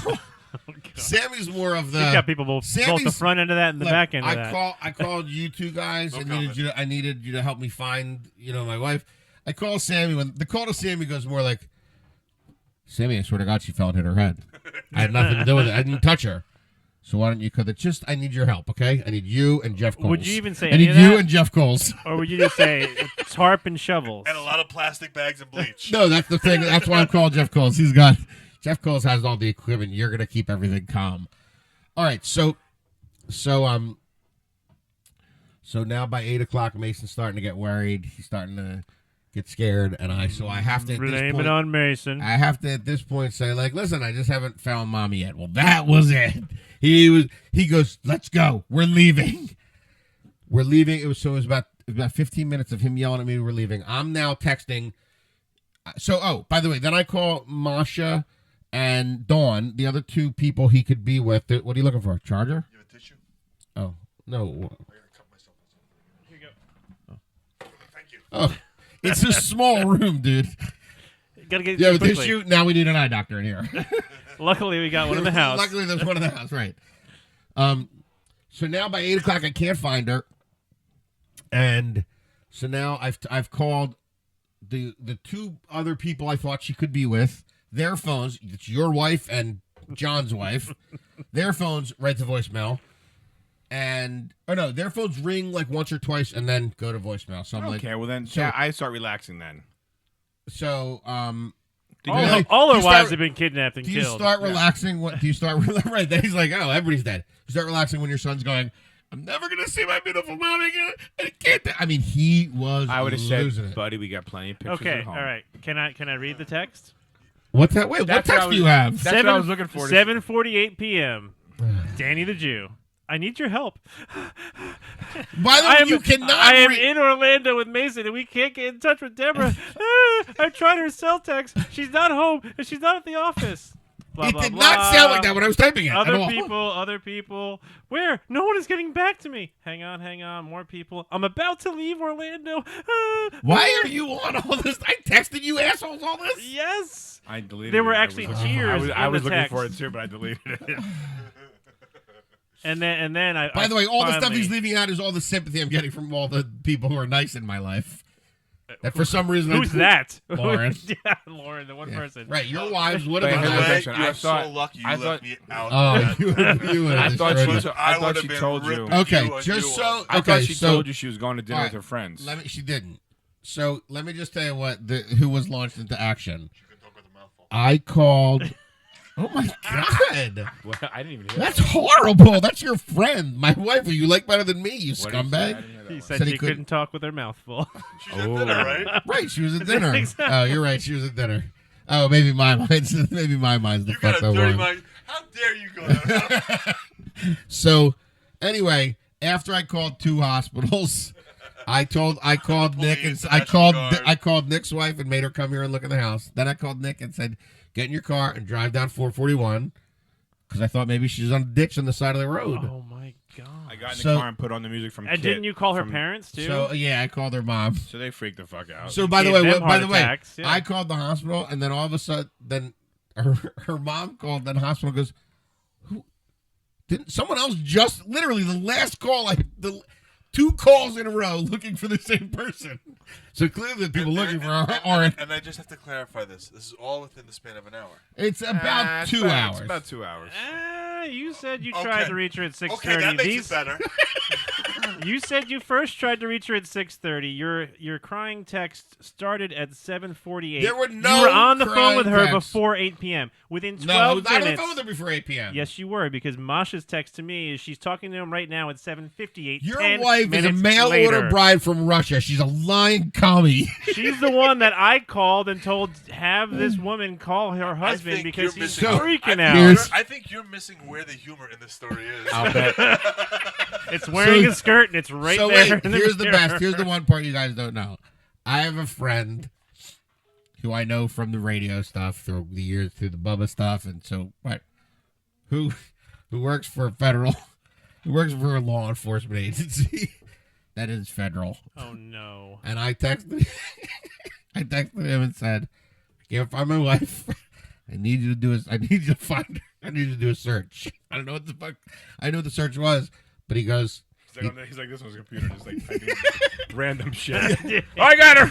Sammy's more of the. You've got people both the Sammy's- front end of that and the Look, back end of that. I called you two guys. No I needed you to help me find, my wife. I called Sammy when the call to Sammy goes more like, Sammy, I swear to God, she fell and hit her head. I had nothing to do with it. I didn't touch her. So why don't you cut it? I need your help, okay? I need you and Jeff Coles. Would you even say I any need of you that? and Jeff Coles. Or would you just say tarp and shovels? And a lot of plastic bags and bleach. No, that's the thing. That's why I'm calling Jeff Coles. Jeff Coles has all the equipment. You're gonna keep everything calm. All right, so now by 8:00, Mason's starting to get worried. He's starting to get scared, and I have to at this Blame point, it on Mason. I have to at this point say, like, listen, I just haven't found mommy yet. Well, that was it. He goes, let's go. We're leaving. We're leaving. It was about 15 minutes of him yelling at me. We're leaving. I'm now texting. So, by the way, then I call Masha and Dawn, the other two people he could be with. What are you looking for? A charger? You have a tissue? Oh, no. I gotta cut myself. Here you go. Thank you. Oh, it's a small room, dude. Gotta get Yeah, it with quickly. this shoot, now we need an eye doctor in here. Luckily, we got one in the house. Luckily, there's one in the house, right? So now by 8:00, I can't find her, and so now I've called the two other people I thought she could be with. Their phones, it's your wife and John's wife. Their phones right to voicemail, their phones ring like once or twice and then go to voicemail. So I'm like, Okay, well then, so- yeah, I start relaxing then. so Did All, you- Really? all Do our you wives start- have been kidnapped and do you killed. start relaxing? What do you start right? Then he's like, oh, everybody's dead. You start relaxing when your son's going, I'm never gonna see my beautiful mom again. I can't. I mean, he was. I would have losing said, it. buddy, we got plenty of pictures Okay, at all home. right. Can I read the text? What's that? Wait, what That's what I text was- do you have? That's what I was looking for. 7:48 p.m. Danny the Jew. I need your help. By the way, you cannot. I am in Orlando with Mason, and we can't get in touch with Deborah. I've tried her cell text. She's not home, and she's not at the office. Blah, It blah, did blah. not sound like that when I was typing it. at Other all. people. Where? No one is getting back to me. Hang on. More people. I'm about to leave Orlando. Why are you on all this? I texted you assholes all this. Yes. I deleted There were it. actually I was, cheers I in was the looking text. for it too, but I deleted it. And then I. By the way, all the stuff finally- he's leaving out is all the sympathy I'm getting from all the people who are nice in my life. That for some reason. Who's that? Lauren. Yeah, Lauren, the one Yeah. person. Right, your wives would But have hey, been look, nice. listen, you I are thought- so lucky you I left thought- me out. Oh, of that. you would have I thought destroyed she, it. I thought would've she been told you. ripping Okay, you and just you so on. I okay, thought she so told you she was going to dinner all with her friends. she didn't. So let me just tell you who was launched into action. You can talk with a mouthful. I called. Oh my god, Well, I didn't even hear that's horrible. That's your friend, my wife, who you like better than me. You What did he say? I scumbag. didn't hear He one. said Said he she couldn't- couldn't talk with her mouth full. She's at dinner, right? Right, she was at dinner. Exactly. Oh, you're right. She was at dinner. Oh, maybe my mind's the You got fucked a up dirty one. mind. How dare you go there? So, anyway, after I called 2 hospitals, I called Nick and Police, the I National Guard. called Nick's wife and made her come here and look in the house. Then I called Nick and said, "Get in your car and drive down 441," because I thought maybe she's on a ditch on the side of the road. Oh my god! I got in So- the car and put on the music from And Kit didn't you call her from- parents too? So yeah, I called her mom. So they freaked the fuck out. So by the Gave way, them heart attacks, yeah. I called the hospital, and then all of a sudden, then her mom called. Then the hospital goes, "Who? Didn't someone else just literally the last call? The 2 calls in a row looking for the same person. So clearly, the people looking for her aren't. And I just have to clarify this. This is all within the span of an hour. It's about It's 2 hours. It's about 2 hours. You said you Okay. tried to reach her at 6:30. Okay, that makes it better. You said you first tried to reach her at 6:30. Your crying text started at 7:48. There were You no were on the phone crying with her texts. before 8 p.m. Within 12 No, I was on the minutes. phone with her before 8 p.m. Yes, you were, because Masha's text to me is she's talking to him right now at 7:58. Your 10 wife is a minutes mail later. order bride from Russia. She's a lying commie. She's the one that I called and told have this woman call her husband think because you're he's missing- freaking I out. think Here's- I think you're missing where the humor in this story is. I'll bet. It's wearing So- a skirt and it's right so there. wait, in here's the mirror. best. Here's the one part you guys don't know. I have a friend who I know from the radio stuff through the years, through the Bubba stuff, and so what? Who works for federal? Who works for a law enforcement agency that is federal? Oh no. And I texted him and said, "I can't find my wife. I need you to do I need you to find her. I need you to do a search. I don't know what the fuck. I know what the search was, but he goes." He's like, this one's a computer, just like typing random shit. Oh, I got her.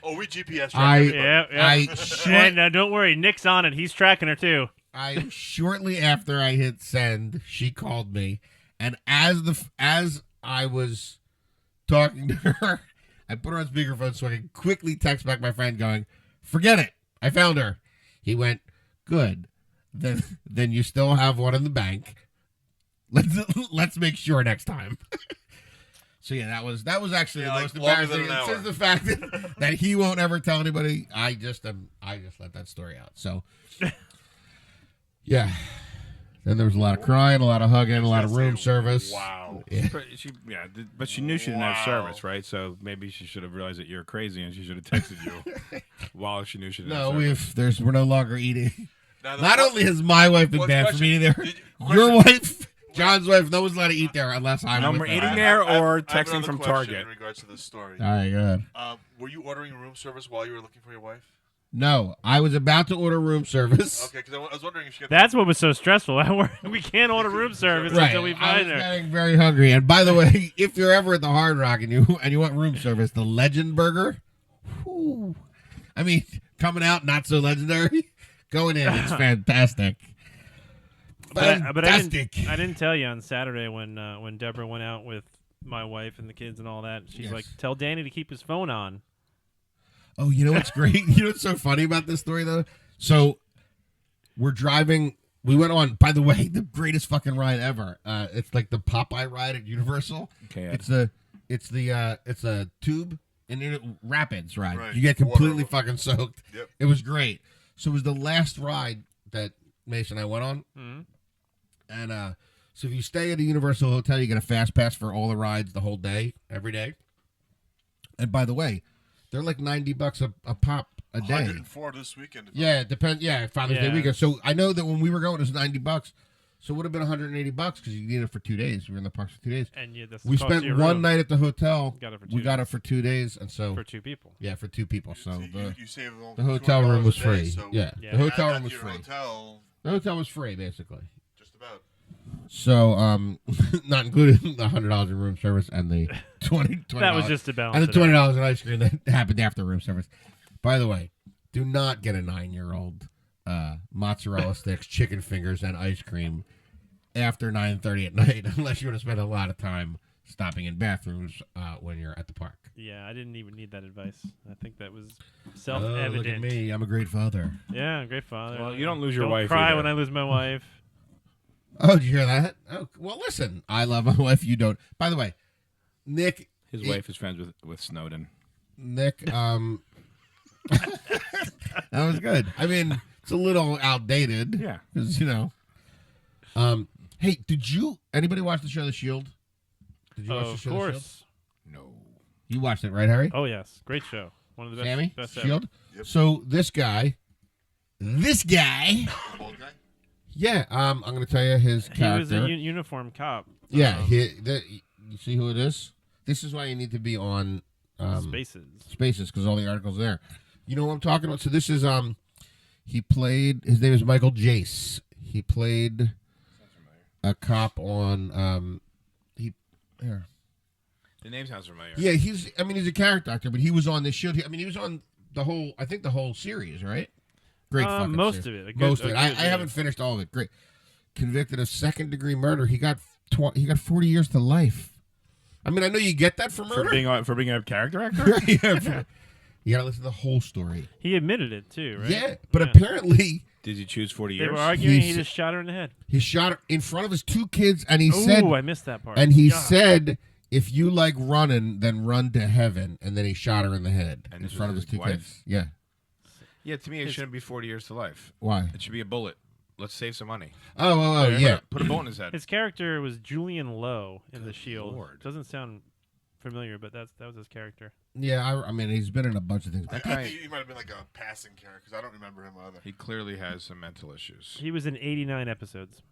Oh, we GPS track I- everybody. Yeah, yeah. I And don't worry, Nick's on it. He's tracking her too. I shortly after I hit send, she called me, and as I was talking to her, I put her on speakerphone so I could quickly text back my friend, going, "Forget it, I found her." He went, "Good, then you still have one in the bank. Let's make sure next time." So yeah, that was actually Yeah, the like most longer than embarrassing. an Since hour. the fact that he won't ever tell anybody, I just let that story out. So yeah, then there was a lot of crying, a lot of hugging, a lot of room service. Wow. Yeah. But she knew she didn't have Wow. service, right? So maybe she should have realized that you're crazy, and she should have texted you while she knew she didn't No, have service. we're no longer eating. Now, Not only has my wife been Well, banned question- from eating there, did- your question- wife, John's wife, no one's allowed to eat there unless I'm No with more them. eating there or I have texting another from question Target? In regards to this story, All right, good. were you ordering room service while you were looking for your wife? No, I was about to order room service. Okay, because I was wondering if she got. That's what was so stressful. We can't order room service Right, until we I find was her. getting very hungry. And by the way, if you're ever at the Hard Rock and you want room service, the Legend Burger, whew, I mean, coming out not so legendary, going in, it's fantastic. But I Fantastic. didn't tell you on Saturday when Deborah went out with my wife and the kids and all that. She's Yes. like, "Tell Danny to keep his phone on." Oh, you know what's great? You know what's so funny about this story, though? So we're driving. We went on, by the way, the greatest fucking ride ever. It's like the Popeye ride at Universal. Okay. It's a tube and rapids ride. Right. You get completely Water. fucking soaked. Yep. It was great. So it was the last ride that Mason and I went on. Hmm. And so if you stay at a Universal hotel, you get a fast pass for all the rides the whole day, every day. And by the way, they're like $90 a pop a day. 104 this weekend. Yeah, it depends. Yeah, Father's Day Yeah. weekend. So I know that when we were going, it was $90. So it would have been $180 because you need it for 2 days. We were in the parks for 2 days. And that's the We cost spent of your one room. night at the hotel. Got it for We 2 got it for 2 days, and so for 2 people. yeah, for 2 people. So you save almost the hotel room $200 was a day, free. so Yeah, Yeah. the hotel add that room to was your free. Hotel, The hotel was free, basically. just about. So not including the $100 in room service and the $20. That was just about. and the $20 in ice cream that happened after room service. By the way, do not get a 9-year-old mozzarella sticks, chicken fingers, and ice cream after 9:30 at night, unless you want to spend a lot of time stopping in bathrooms when you're at the park. Yeah, I didn't even need that advice. I think that was Oh, look at self-evident. me! I'm a great father. Yeah, great father. Well, you don't lose your Don't wife cry either. when I lose my wife. Oh, did you hear that? Oh, well, listen, I love my wife. You don't. By the way, Nick, His wife is friends with Snowden. Nick, that was good. I mean, it's a little outdated. Yeah. Because, hey, anybody watch the show The Shield? Did you watch the Of show The Shield? course. No. You watched it, right, Harry? Oh yes, great show. One of the best. Sammy? best Shield? Yep. So this guy, Bald guy? yeah, I'm going to tell you his He was character. a uniform cop. Yeah, you see who it is? This is why you need to be on Spaces. Spaces, because all the articles there. You know what I'm talking about? So this is he played. His name is Michael Jace. He played a cop on There. The name sounds familiar. Yeah, he's a character actor, but he was on this show. He was on the whole series, right? Great fucking Most series. of it. Most of it. I yeah. haven't finished all of it. Great. Convicted of second-degree murder. He got 40 years to life. I mean, I know you get that for murder. For being a character actor. Yeah, you gotta listen to the whole story. He admitted it too, right? Yeah, but apparently Did he choose 40 they years? were arguing. He He's- just shot her in the head. he shot her in front of his 2 kids, and he Ooh, said, I missed that part. and he God. said, if you like running, then run to heaven. And then he shot her in the head And in this was front of his his 2 wife? kids. Yeah. Yeah, to me, it His- shouldn't be 40 years to life. Why? It should be a bullet. Let's save some money. Oh, yeah. Put a bullet in his head. His character was Julian Lowe in The Shield. Lord. Doesn't sound familiar, but that was his character. Yeah, I mean, he's been in a bunch of things. That I guy, think he might have been like a passing character because I don't remember him either. he clearly has some mental issues. He was in 89 episodes.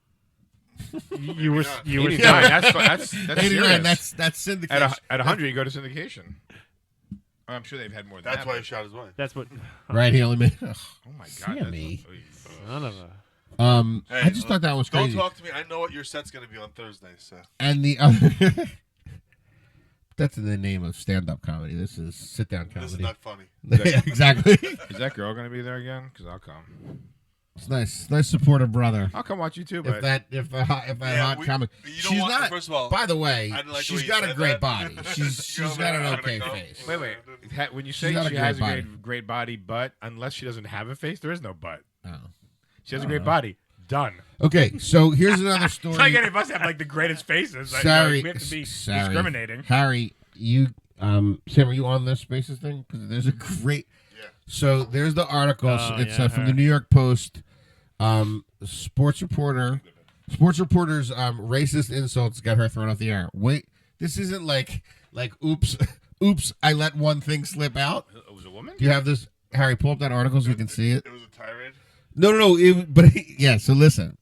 you were not. you were 89. That's 89, serious. that's syndication. At 100, you go to syndication. I'm sure they've had more than That's that. why he shot his wife. That's what. Right, he only made. Ugh. Oh my god. Sammy. Son of a. I just thought that was Don't crazy. talk to me. I know what your set's going to be on Thursday. So And the other. That's in the name of stand-up comedy. This is sit-down comedy. this is not funny. Yeah, exactly. Is that girl going to be there again? Because I'll come. It's nice supportive brother. I'll come watch you too, If but that Yeah, hot comic, you know she's what? not. First of all, By the way, I didn't like the she's way you got a said great that. body. She's You know, got an I'm okay gonna go. face. wait. When you say She's got a she great has body. a great body, but unless she doesn't have a face, there is no butt. Oh. She has a great body. Done. Okay, so here's another story. It's like any of us have like the greatest faces. Like, Sorry, we have to be sorry. discriminating. Harry, you Sam, are you on this Spaces thing? Because there's a great. Yeah. So there's the article. Oh, It's yeah, from the huh. New York Post. Sports reporter's racist insults got her thrown off the air. Wait, this isn't like oops, I let one thing slip out. It was a woman? Do you have this, Harry? Pull up that article so you can see it. It was a tirade. No. But yeah. So listen.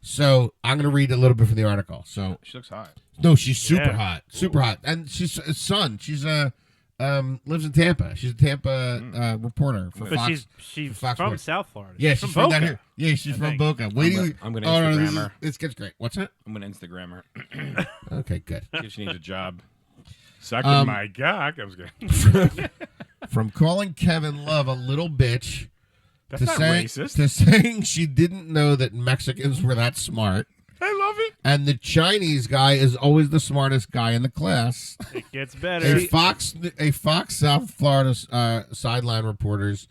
So I'm gonna read a little bit from the article. So She looks hot. no, she's super Yeah. hot, super hot, and she's a son. She's lives in Tampa. She's a Tampa reporter for But Fox. she's Fox from Sports. South Florida. Yeah, she's from down Boca. here. Yeah, she's I from think. Boca. Wait, I'm gonna oh, no, Instagram her. this gets great. What's that? I'm going to Instagram her. Okay, good. See if she needs a job. Suck my cock. I was good. From calling Kevin Love a little bitch That's not racist. to saying she didn't know that Mexicans were that smart, I love it. and the Chinese guy is always the smartest guy in the class. It gets better. A Fox South Florida sideline reporter's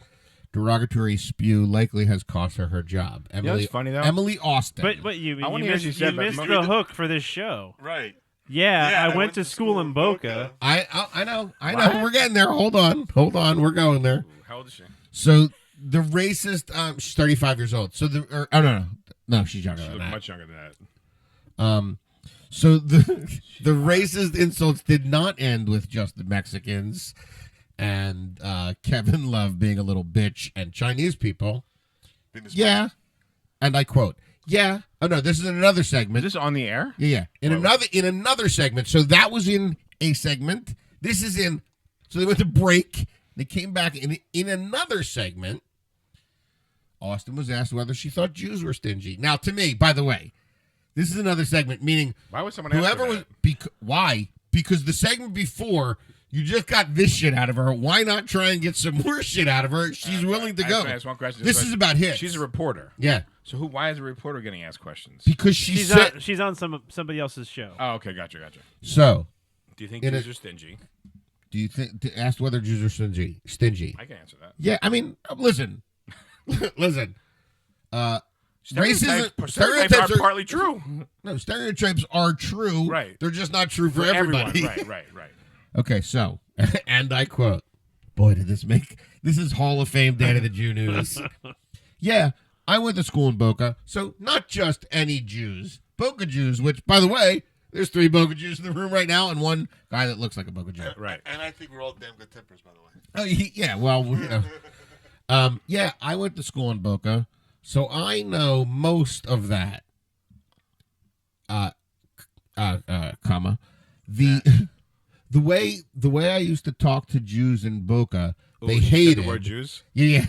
derogatory spew likely has cost her job. Emily, what's funny, though? Emily Austin. But you I wanna hear missed, what you said, you but missed mo- the hook for this show. Right. Yeah, I went to school in Boca. I know. We're getting there. Hold on. We're going there. Ooh, how old is she? So the racist, she's 35 years old. So no, she's younger She than looked that. much younger than that. So the racist insults did not end with just the Mexicans and Kevin Love being a little bitch and Chinese people. Being the Yeah, and I quote, "Yeah." Oh no, this is in another segment. Is this on the air? Yeah. In another segment. So that was in a segment. This is in. So they went to break. They came back in another segment. Austin was asked whether she thought Jews were stingy. Now, to me, by the way, this is another segment, meaning Why would someone ask whoever her was. that? Why? Because the segment before, you just got this shit out of her. Why not try and get some more shit out of her? She's willing to go. I ask one question. This is about hits. She's a reporter. Yeah, So why is a reporter getting asked questions? because She's on somebody else's show. Oh, okay, gotcha. So, Do you think In Jews a- are stingy? do you think asked whether Jews are stingy? I can answer that. Yeah, I mean, listen, listen. Stereotypes are partly true. No, stereotypes are true. Right. They're just not true for everyone. everybody. Right. Okay, so, and I quote, boy, this is Hall of Fame Danny the Jew news. Yeah, I went to school in Boca, so not just any Jews, Boca Jews, which, by the way, there's 3 Boca Jews in the room right now and one guy that looks like a Boca Jew. Right. And I think we're all damn good tempers, by the way. Oh, yeah, well, yeah, I went to school in Boca, so I know most of that. Comma, the way I used to talk to Jews in Boca, they Ooh, she said hated the word Jews. Yeah,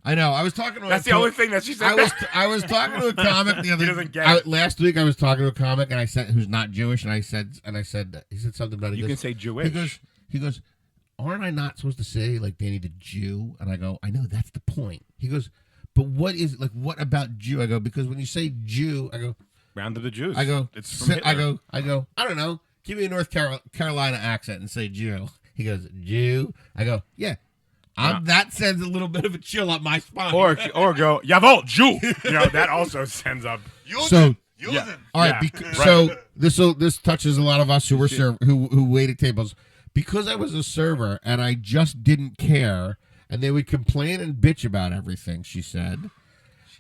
I know. I was talking to. That's the only thing that she said. I was talking to a comic the other. doesn't get it. Last week I was talking to a comic and I said who's not Jewish and I said he said something about it. You can say Jewish. He goes, aren't I not supposed to say like Danny the Jew? And I go, I know that's the point. He goes, but what is like what about Jew? I go because when you say Jew, I go Round of the Jews. I go It's from Hitler. I go I don't know. Give me a North Carolina accent and say Jew. He goes Jew. I go yeah. That sends a little bit of a chill up my spine. Or go Jawohl, Jew. That also sends up. So Yulden. all right. Yeah. So this touches a lot of us who were who waited tables because I was a server and I just didn't care and they would complain and bitch about everything. She said,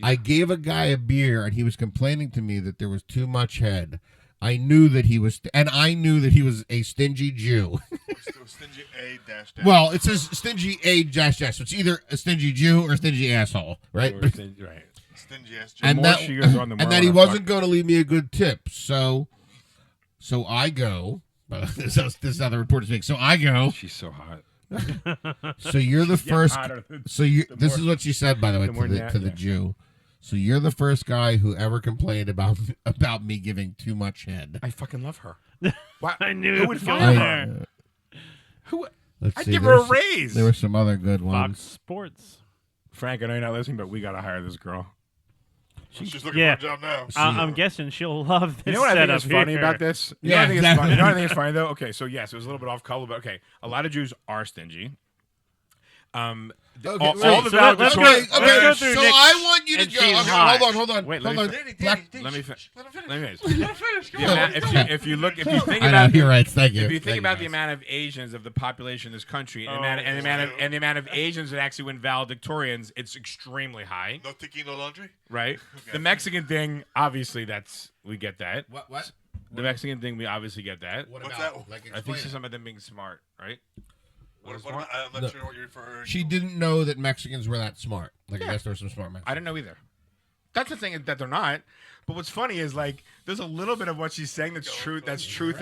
I gave a guy a beer and he was complaining to me that there was too much head. I knew that he was, and I knew that he was a stingy Jew. Stingy A dash. Well, it says stingy A dash dash. So it's either a stingy Jew or a stingy asshole, right? Right. Stingy ass Jew. And more that, she goes on, the more and that I he wanna wasn't fuck. going to leave me a good tip. So I go. This is how the reporters speak. So I go. She's so hot. So you're the first. hotter than- So you. the This more- is what she said, by the way, the more to the yeah. Jew. So you're the first guy who ever complained about me giving too much head. I fucking love her. Why? I knew Who it would was find going her? there. Who? Let's I'd see, give her a there's- raise. There were some other good Fox ones. Sports. Frank, I know you're not listening, but we gotta hire this girl. She's looking Yeah. for a job now. I'm guessing she'll love this You know what I think setup is funny here. about this? Yeah, You know exactly. what I think is funny though? Okay, so yes, it was a little bit off color, but okay, a lot of Jews are stingy. Okay, all wait, the so let's valedictorian- go- Okay, let's go okay. through So Nick, I want you to and go. she's Okay, hot. hold on. Wait, let hold me on. finish. Black- Let me Let him finish. Let me finish. Let him finish. Come The on. amount- if you think I know. about You're right. Thank you. if you think Thank about the guys. amount of Asians of the population of this country and, Oh, the amount of Asians that actually win valedictorians, it's extremely high, No tiki, no laundry. right? Okay. The Mexican thing, obviously, we get that. What? The Mexican thing, we obviously get that. What What's about? that? Like, I think explain she's it. something about them being smart, right? What about, I'm not sure what you're referring to. She didn't know that Mexicans were that smart. Like, I guess there were some smart Mexicans. I didn't know either. That's the thing that they're not. But what's funny is like there's a little bit of what she's saying that's truth. That's truth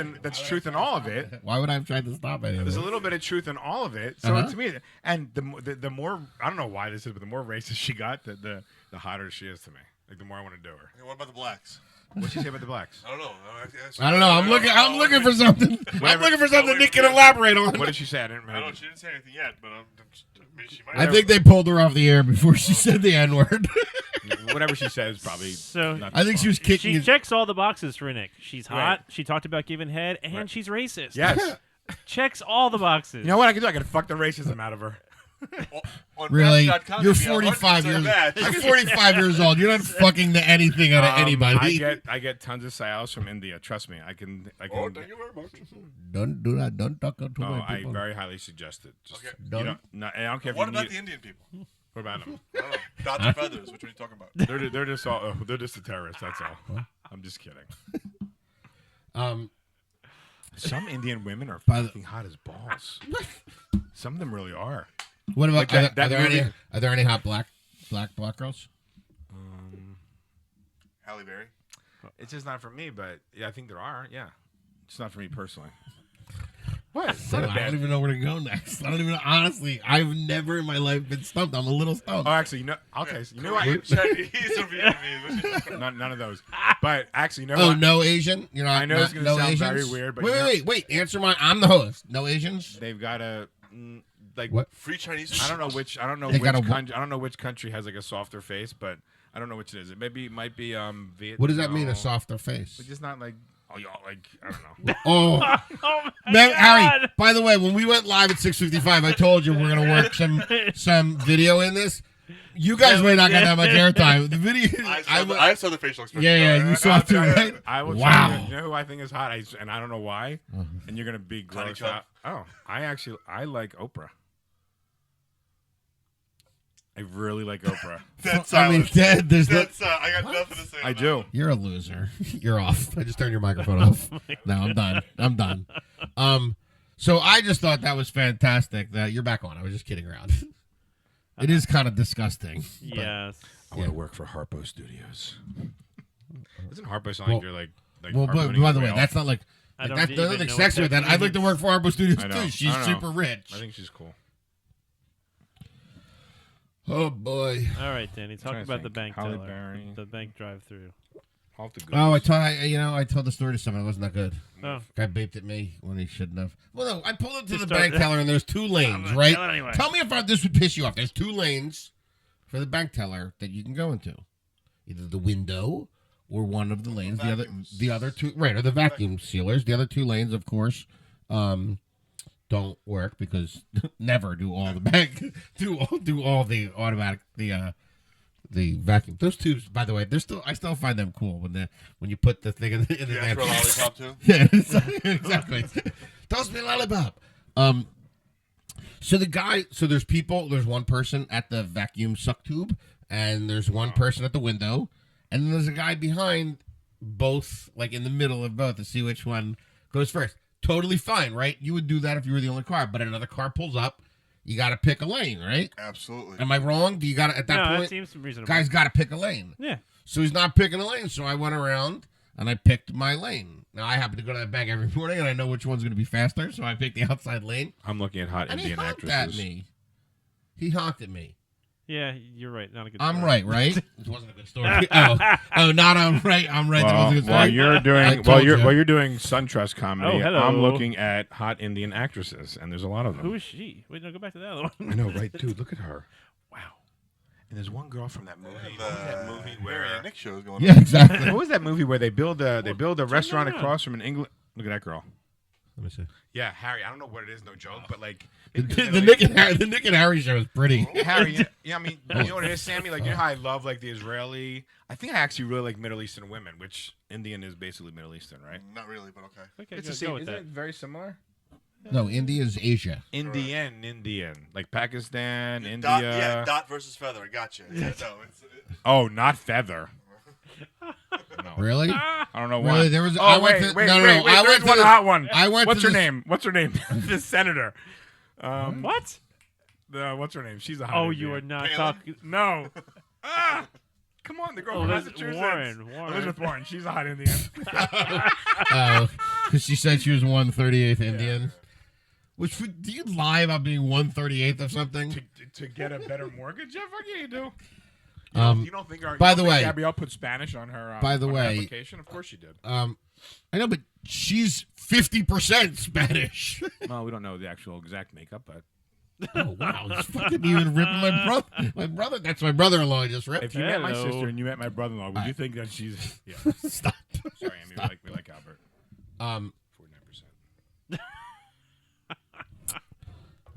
in all of it. Why would I have tried to stop any of There's it? a little bit of truth in all of it. So Uh-huh. to me, and the more I don't know why this is, but the more racist she got, the hotter she is to me. Like the more I want to do her. Hey, what about the blacks? What'd she say about the blacks? I don't know. I don't know. I'm looking for something. I'm looking for something Nick can elaborate on. What did she say? I didn't I don't know. remember. She didn't say anything yet, but I mean, she might. I think they pulled her off the air before she said the N word. Whatever she says, probably. So not I think she was kicking. she his- checks all the boxes for Nick. She's hot. Right. She talked about giving head, and Right. she's racist. Yes. Checks all the boxes. You know what I can do? I can fuck the racism out of her. On Really? Match.com, You're it'd be 45 100% years. match. You're 45 years old. You're not fucking the anything out of anybody. I get tons of sales from India. Trust me, I can. Oh, thank you very much. Don't do that. Don't talk to Oh, my I people. very highly suggest it. Just, Okay. you Don't- don't, no, I don't care if What you about need the Indian people? What about them? I don't know. Dodger feathers. Which one are you talking about? They're just all. They're just the terrorists. That's all. I'm just kidding. Some Indian women are By the- fucking hot as balls. Some of them really are. What about Like that- are there movie- any? Are there any hot black girls? Halle Berry. It's just not for me, but yeah, I think there are. Yeah, it's not for me personally. What? It's not a I bad. don't even know where to go next. I don't even. Honestly, I've never in my life been stumped. I'm a little stumped. Oh, actually, you know. Okay, so you know what? Korean, Chinese, or Vietnamese. None of those. But actually, you know Oh, what? no Asian. You're not. I know it's gonna no sound Asians? very weird, but wait, you know- wait. Answer my. I'm the host. No Asians. They've got a like. What? Free Chinese. I don't know which. I don't know They which got a- country. I don't know which country has like a softer face, but I don't know which it is. It might be Vietnam. What does that mean? A softer face? But just not like y'all like I don't know. Oh, Oh my man, God. Harry. By the way, when we went live at 6:55, I told you we're gonna work some video in this. You guys may not get that much airtime. The video. I saw the facial expression. Yeah, you saw it too, right? I will Wow. tell you, you know who I think is hot, and I don't know why, and you're gonna be Connie grossed Chubb. out. Oh, I like Oprah. I really like Oprah. Dead I mean, silence. there's no. I got nothing to say. I on that do. one. You're a loser. You're off. I just turned your microphone off. No, I'm done. I'm done. So I just thought that was fantastic. That you're back on. I was just kidding around. It is kind of disgusting. but- Yes. I want Yeah. to work for Harpo Studios. Isn't Harpo sound Well- like you're like Well, but harpooning by a the way, whale? that's not like. I don't There's even nothing know sexy what with that that. I'd like to means. work for Harpo Studios I know. too. She's I know. super rich. I think she's cool. Oh boy. All right, Danny. Talk trying to about the think. bank Halle teller. Berry. The bank drive-through. All the Oh, goods. I told the story to someone. It wasn't that good. Oh. Guy beeped at me when he shouldn't have. Well, no, I pulled into Just the start- bank teller and there's two lanes, gonna right? tell it anyway. Tell me if this would piss you off. There's two lanes for the bank teller that you can go into, either the window or one of the lanes. Vacuums. The other two, right, or the vacuum sealers. The other two lanes, of course, don't work because never do all the bank do all the automatic the vacuum. Those two, by the way, I still find them cool when you put the thing in the The actual lollipop too. yeah, exactly. Toss me a lollipop. So there's one person at the vacuum suck tube, and there's one person at the window, and then there's a guy behind both, like in the middle of both, to see which one goes first. Totally fine, right? You would do that if you were the only car, but another car pulls up, you got to pick a lane, right? Absolutely. Am I wrong? Do you got to at that No, that point? seems reasonable. Guys got to pick a lane. Yeah. So he's not picking a lane. So I went around and I picked my lane. Now I happen to go to that bank every morning and I know which one's going to be faster. So I picked the outside lane. I'm looking at hot And he Indian honked actresses. at me. He honked at me. Yeah, you're right. Not a good I'm story. right? It wasn't a good story. Oh, not I'm right. I'm right. That wasn't a good While story. you're I doing told you. while you're doing SunTrust comedy, Oh, hello. I'm looking at hot Indian actresses, and there's a lot of them. Who is she? Wait, no, go back to the other one. I know, right, dude? Look at her. Wow. And there's one girl from that movie. And What was that movie Mary where? and Nick show is going Yeah, on. exactly. What was that movie where they build a restaurant on? across from an England? Look at that girl. Let me see. Yeah, Harry. I don't know what it is, no joke, but like The Nick and Harry show is pretty. Harry. Yeah, I mean, you know what it is, Sammy? Like, you know how I love like the Israeli. I think I actually really like Middle Eastern women, which Indian is basically Middle Eastern, right? Not really, but okay. Okay, It's go, the same. go with Isn't that. it very similar? No, India is Asia. Indian, like Pakistan, India. Dot, yeah, dot versus feather. I got you. Yeah, no, Oh, not feather. No. Really? I don't know why. Really? There was. Oh, I went wait, to, wait, no, no, wait, no. wait, I there's went to one the, hot one. I went What's to her the- name? What's her name? The senator. What? What's her name? She's a hot Oh, Indian. you are not Palin? talking. No. Come on, the girl from Massachusetts. Warren. Elizabeth Warren. She's a hot Indian. Oh, because she said she was 138th Indian. Which do you lie about being 138th of something? to get a better mortgage? Yeah, fuck yeah, you do. Um, You don't think by the way- Gabrielle put Spanish on her by the on her way- application? Of course she did. I know, but she's 50% Spanish. Well, we don't know the actual exact makeup, but Oh wow, he's fucking even ripping my brother. My brother, that's my brother-in-law. I just ripped. if you met my Hello. sister and you met my brother-in-law, would you think that she's? Yeah. Stop. Sorry, I mean, we like Albert. 49%. I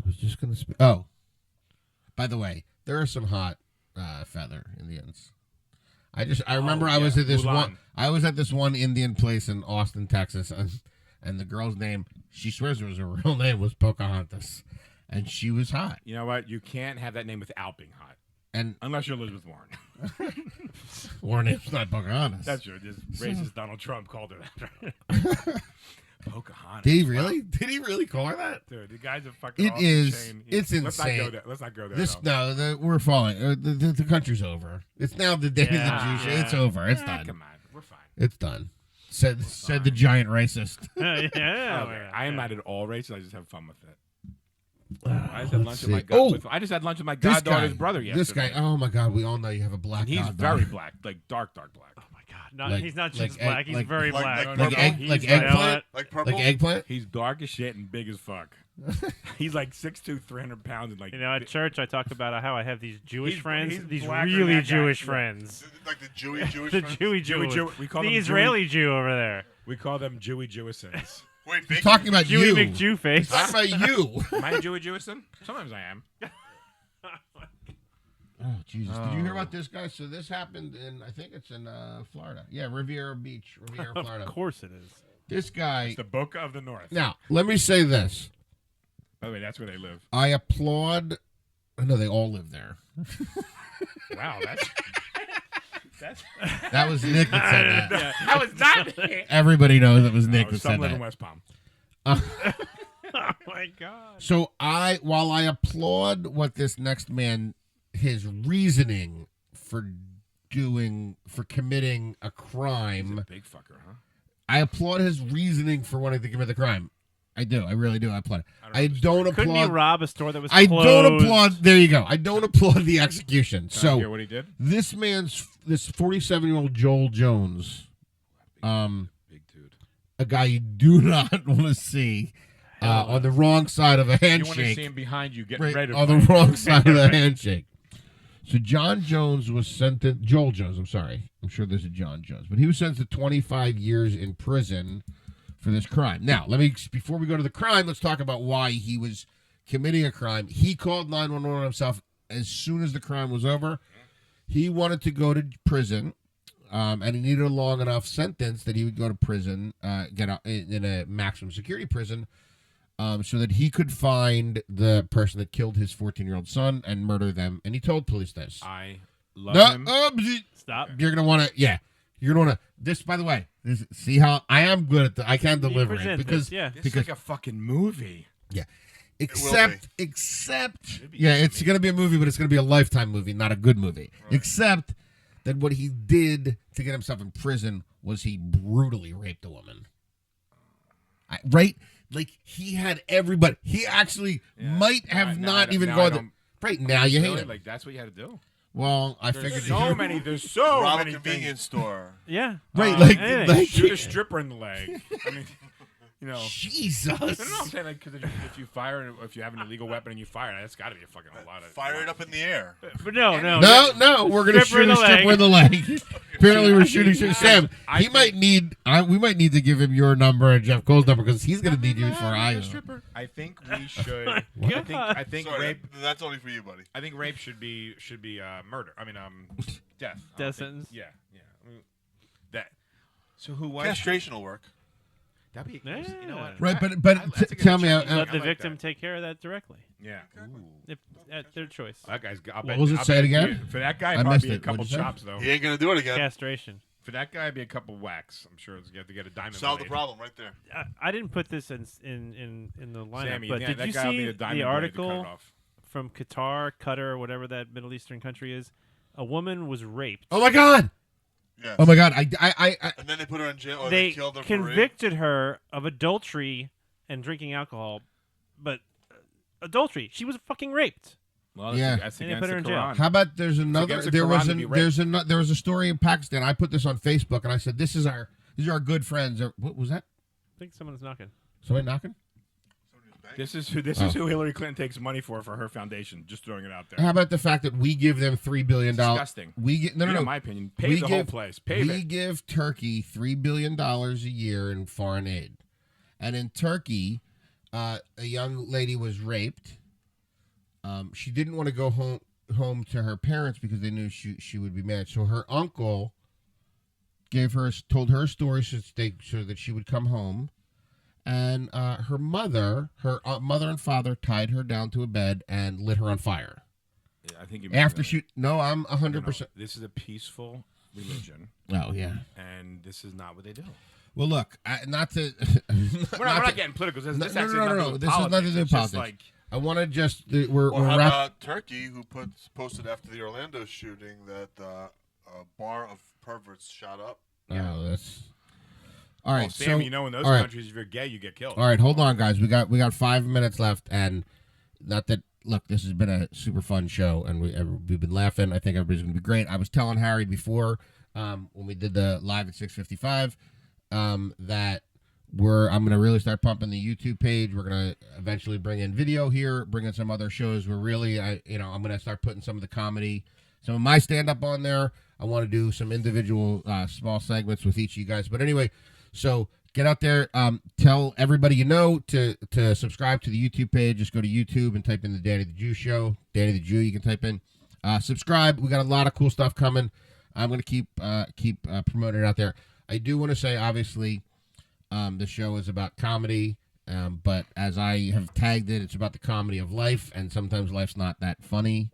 was just gonna speak. Oh, by the way, there are some hot feather Indians. I remember I was yeah, at this Mulan. one. I was at this one Indian place in Austin, Texas, and the girl's name, she swears it was her real name, was Pocahontas, and she was hot. You know what? You can't have that name without being hot, And unless you're Elizabeth Warren. her name's not Pocahontas. That's true. This racist Donald Trump called her that. Pocahontas. Did he really? Did he really call her that? Dude, the guy's a fucking. It off the is- chain. it's Let's not go insane. there. Let's not go there. This though. we're falling. The country's over. It's now the days Yeah, of Jewish. yeah. It's over. It's done. Come on, we're fine. It's done. Said the giant racist. yeah. Okay, I am not at all racist. I just have fun with it. I just Let's had lunch with my see. I just had lunch with my This goddaughter's guy, brother yesterday. This guy. Oh my God. We all know you have a black. and he's goddaughter. very black, like dark black. Oh my God! No, Like- he's not like just egg- black. He's like- very like- black. like No, egg- no, like he's eggplant? Like purple. Like eggplant. He's dark as shit and big as fuck. He's like 6'2", 300 pounds, and like You know, at church, I talked about how I have these Jewish He's- friends, he's these blacker than really that guy. Jewish Yeah. friends. Like the Jewish The friends? Jewy Jewy Jew, we call the them Israeli Jew over there. we call them Jewy Jewisons. Wait, He's bacon? talking about Jewy you. McJew face. Talking about you. Am I a Jewy Jewison? Sometimes I am. Oh Jesus! Did you hear about this guy? So this happened in, I think it's in Florida. Yeah, Riviera Beach, Riviera, Florida. Of course it is. This guy. It's the Boca of the North. Now, let me say this. By the way, that's where they live. I applaud. I know they all live there. Wow, that's That was Nick that said that. that was not me. Everybody knows it was Nick that Some said live in that. West Palm. Oh my God. So while I applaud what this next man, his reasoning for committing a crime, Big fucker, huh? I applaud his reasoning for wanting to commit the crime. I do. I really do. I applaud it. I I don't Couldn't he applaud. rob a store that was I closed? don't applaud. There you go. I don't applaud the execution. Can I hear So what he did? this 47-year-old Joel Jones, Big dude. a guy you do not want to see on the wrong side of a You want to handshake. see him behind you getting Right, ready to on the fight. wrong side of the handshake. So John Jones was sentenced. Joel Jones, I'm sorry. I'm sure there's a John Jones, but he was sentenced to 25 years in prison for this crime. Now, before we go to the crime, let's talk about why he was committing a crime. He called 911 himself as soon as the crime was over. He wanted to go to prison, and he needed a long enough sentence that he would go to prison, get out in a maximum security prison, so that he could find the person that killed his 14-year-old son and murder them. And he told police this. I love No, him. Stop. you're gonna want to, yeah. You're gonna want to. This, by the way, see how I am good at I can deliver it present because this, yeah. This because is like a fucking movie. except yeah, it's gonna be a movie, but it's gonna be a Lifetime movie, not a good movie. Right. Except that what he did to get himself in prison was he brutally raped a woman. Right? Like he had everybody. He actually might have not even gone. Right now, you hate him. Like that's what you had to do. Well, I There's figured so many. There's so Rob a many convenience store. Yeah. Right, anything. like Shoot a stripper in the leg. I mean, you know. Jesus. No, I'm saying like because if you fire, if you have an illegal weapon and you fire, that's got to be a fucking whole lot of. Fire it up in the air. But no. No, we're gonna Stripper in shoot a the stripper in the leg. Apparently, we're shooting Sam. I He think- might need. We might need to give him your number and Jeff Cole's number because he's gonna need you before I a am. stripper. I think we should. God. I think Sorry, rape. that's only for you, buddy. I think rape should be murder. I mean, death. I don't Death think- sentence? Yeah. I mean, that. So who was? Castration will work. That'd be. Yeah. You know what? Right, but that's a good tell me, challenge. Let I the like victim that. take care of that directly. Yeah. If at their choice. That guy's. I'll What bet, was it? I'll Say bet it again? For that guy, I missed probably a it. couple What'd you say? chops though. He ain't gonna do it again. Castration. For that guy, it'd be a couple whacks. I'm sure it's got to get a diamond. Solve the blade. problem right there. I didn't put this in the lineup, Sammy, but yeah, did that you guy will be see a diamond the blade to cut it article off. from Qatar, or whatever that Middle Eastern country is? A woman was raped. oh my god, Yes. oh my god, I And then they put her in jail. Or They they killed her. convicted her of adultery and drinking alcohol, but adultery. She was fucking raped. Well, Yeah. that's And they against put her the in jail. Quran. How about there's another? against the There was Quran to be raped. there was a story in Pakistan. I put this on Facebook and I said these are our good friends. What was that? I think someone's knocking. Somebody knocking? This is who Hillary Clinton takes money for her foundation. Just throwing it out there. How about the fact that we give them $3 billion? Disgusting. We get no. In my opinion, pave the whole place. Pave we it. give Turkey $3 billion a year in foreign aid, and in Turkey, a young lady was raped. She didn't want to go home to her parents because they knew she would be mad. So her uncle told her a story so that she would come home, and her mother and father tied her down to a bed and lit her on fire. Yeah, I think you After mean I'm 100%. This is a peaceful religion, Oh yeah. and this is not what they do. Well, look, not to. We're not getting political. This No, actually no, has no, nothing to do no. with This has politics. nothing to do with It's just politics. like I want to just we're Or how wrap. about Turkey, who posted after the Orlando shooting that a bar of perverts shot up? Oh, that's all right. Sam, so you know, in those all right. countries, if you're gay, you get killed. All right, hold on, guys. We got 5 minutes left, and not that. Look, this has been a super fun show, and we've been laughing. I think everybody's gonna be great. I was telling Harry before when we did the live at 6:55 that I'm gonna really start pumping the YouTube page. We're gonna eventually bring in video here, bring in some other shows. We're really, I'm gonna start putting some of the comedy, some of my stand up on there. I want to do some individual small segments with each of you guys. But anyway, so get out there. Tell everybody you know to subscribe to the YouTube page. Just go to YouTube and type in the Danny the Jew Show. Danny the Jew, you can type in. Subscribe. We got a lot of cool stuff coming. I'm gonna keep promoting it out there. I do want to say, obviously, the show is about comedy, but as I have tagged it, it's about the comedy of life, and sometimes life's not that funny.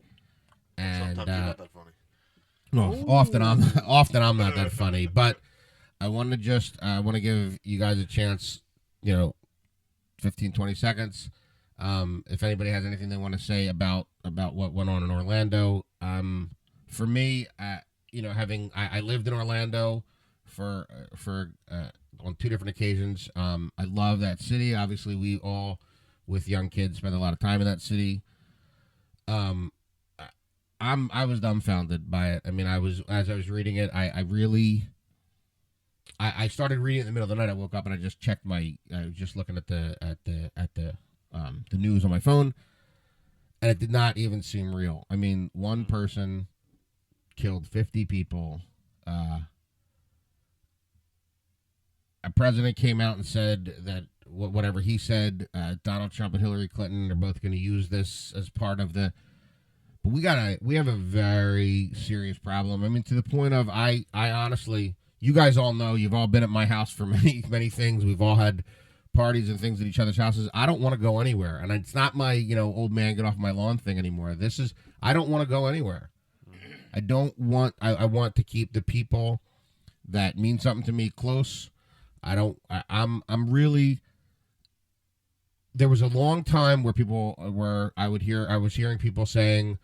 And Sometimes you're not that funny. no, often I'm not that funny, but I want to give you guys a chance, 15, 20 seconds. If anybody has anything they want to say about what went on in Orlando, for me, I lived in Orlando for on 2 different occasions. I love that city. Obviously, we all with young kids spend a lot of time in that city. I was dumbfounded by it. I mean, as I was reading it, I started reading it in the middle of the night. I woke up and I just checked I was just looking at the news on my phone, and it did not even seem real. I mean, one person killed 50 people. A president came out and said that whatever he said, Donald Trump and Hillary Clinton are both going to use this as part of the. But we have a very serious problem. I mean, to the point of I honestly, you guys all know, you've all been at my house for many things. We've all had parties and things at each other's houses. I don't want to go anywhere, and it's not my old man get off my lawn thing anymore. I don't want to go anywhere. I don't want. I want to keep the people that mean something to me close. I'm really. There was a long time where I was hearing people saying,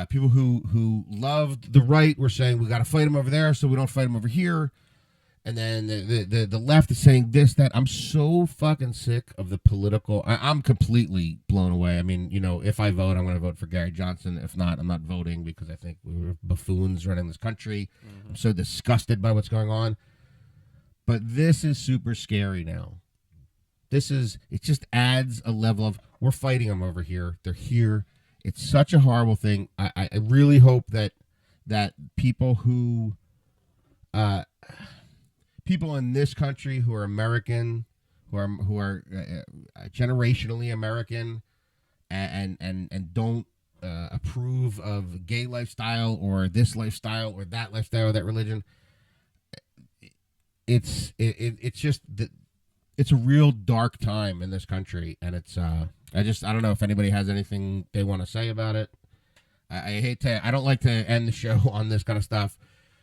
people who loved the right were saying we got to fight them over there, so we don't fight them over here. And then the left is saying this, that. I'm so fucking sick of the political. I'm completely blown away. I mean, if I vote, I'm going to vote for Gary Johnson. If not, I'm not voting because I think we were buffoons running this country. Mm-hmm. I'm so disgusted by what's going on. But this is super scary now. It just adds a level of, we're fighting them over here. They're here. It's such a horrible thing. I really hope that people people in this country who are American, who are generationally American, and don't approve of gay lifestyle or this lifestyle or that lifestyle or that religion. It's just that it's a real dark time in this country, and it's I don't know if anybody has anything they want to say about it. I don't like to end the show on this kind of stuff.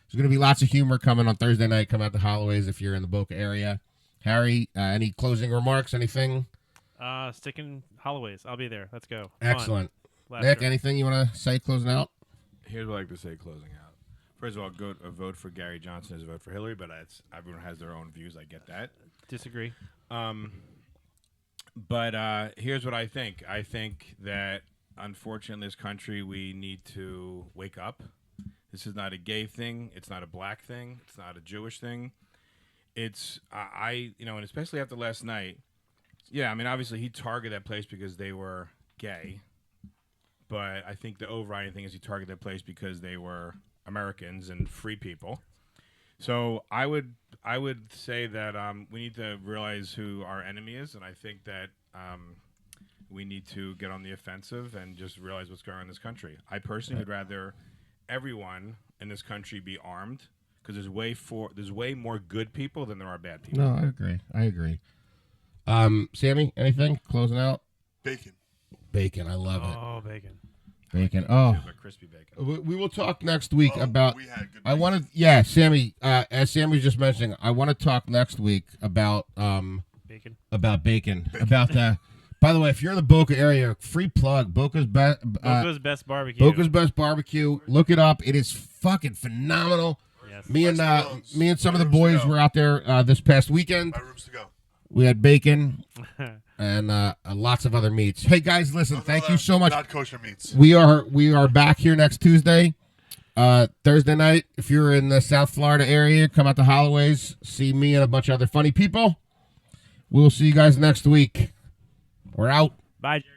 There's going to be lots of humor coming on Thursday night. Come out to Holloway's if you're in the Boca area. Harry, any closing remarks? Anything? Sticking Holloway's. I'll be there. Let's go. Excellent. Nick, anything you want to say closing out? Here's what I like to say closing out. First of all, a vote for Gary Johnson is a vote for Hillary, but everyone has their own views. I get that. Disagree. But here's what I think. I think that, unfortunately, in this country, we need to wake up. This is not a gay thing. It's not a black thing. It's not a Jewish thing. It's, and especially after last night, yeah, I mean, obviously he targeted that place because they were gay. But I think the overriding thing is he targeted that place because they were Americans and free people. So I would say that we need to realize who our enemy is, and I think that we need to get on the offensive and just realize what's going on in this country. I personally would rather everyone in this country be armed because there's way more good people than there are bad people. No, I agree. Sammy, anything closing out? Bacon, I love it. Oh, bacon. Oh, crispy bacon. We will talk next week about. We had good I wanted, yeah, Sammy. As Sammy was just mentioning, I want to talk next week about bacon. About the. By the way, if you're in the Boca area, free plug. Boca's best barbecue. Boca's best barbecue. Look it up. It is fucking phenomenal. Yes. Me and some of the boys were out there this past weekend. My rooms to go. We had bacon and lots of other meats. Hey guys, listen, thank you so much. Not kosher meats. We are back here next Tuesday, Thursday night. If you're in the South Florida area, come out to Holloway's, see me and a bunch of other funny people. We'll see you guys next week. We're out. Bye, Jerry.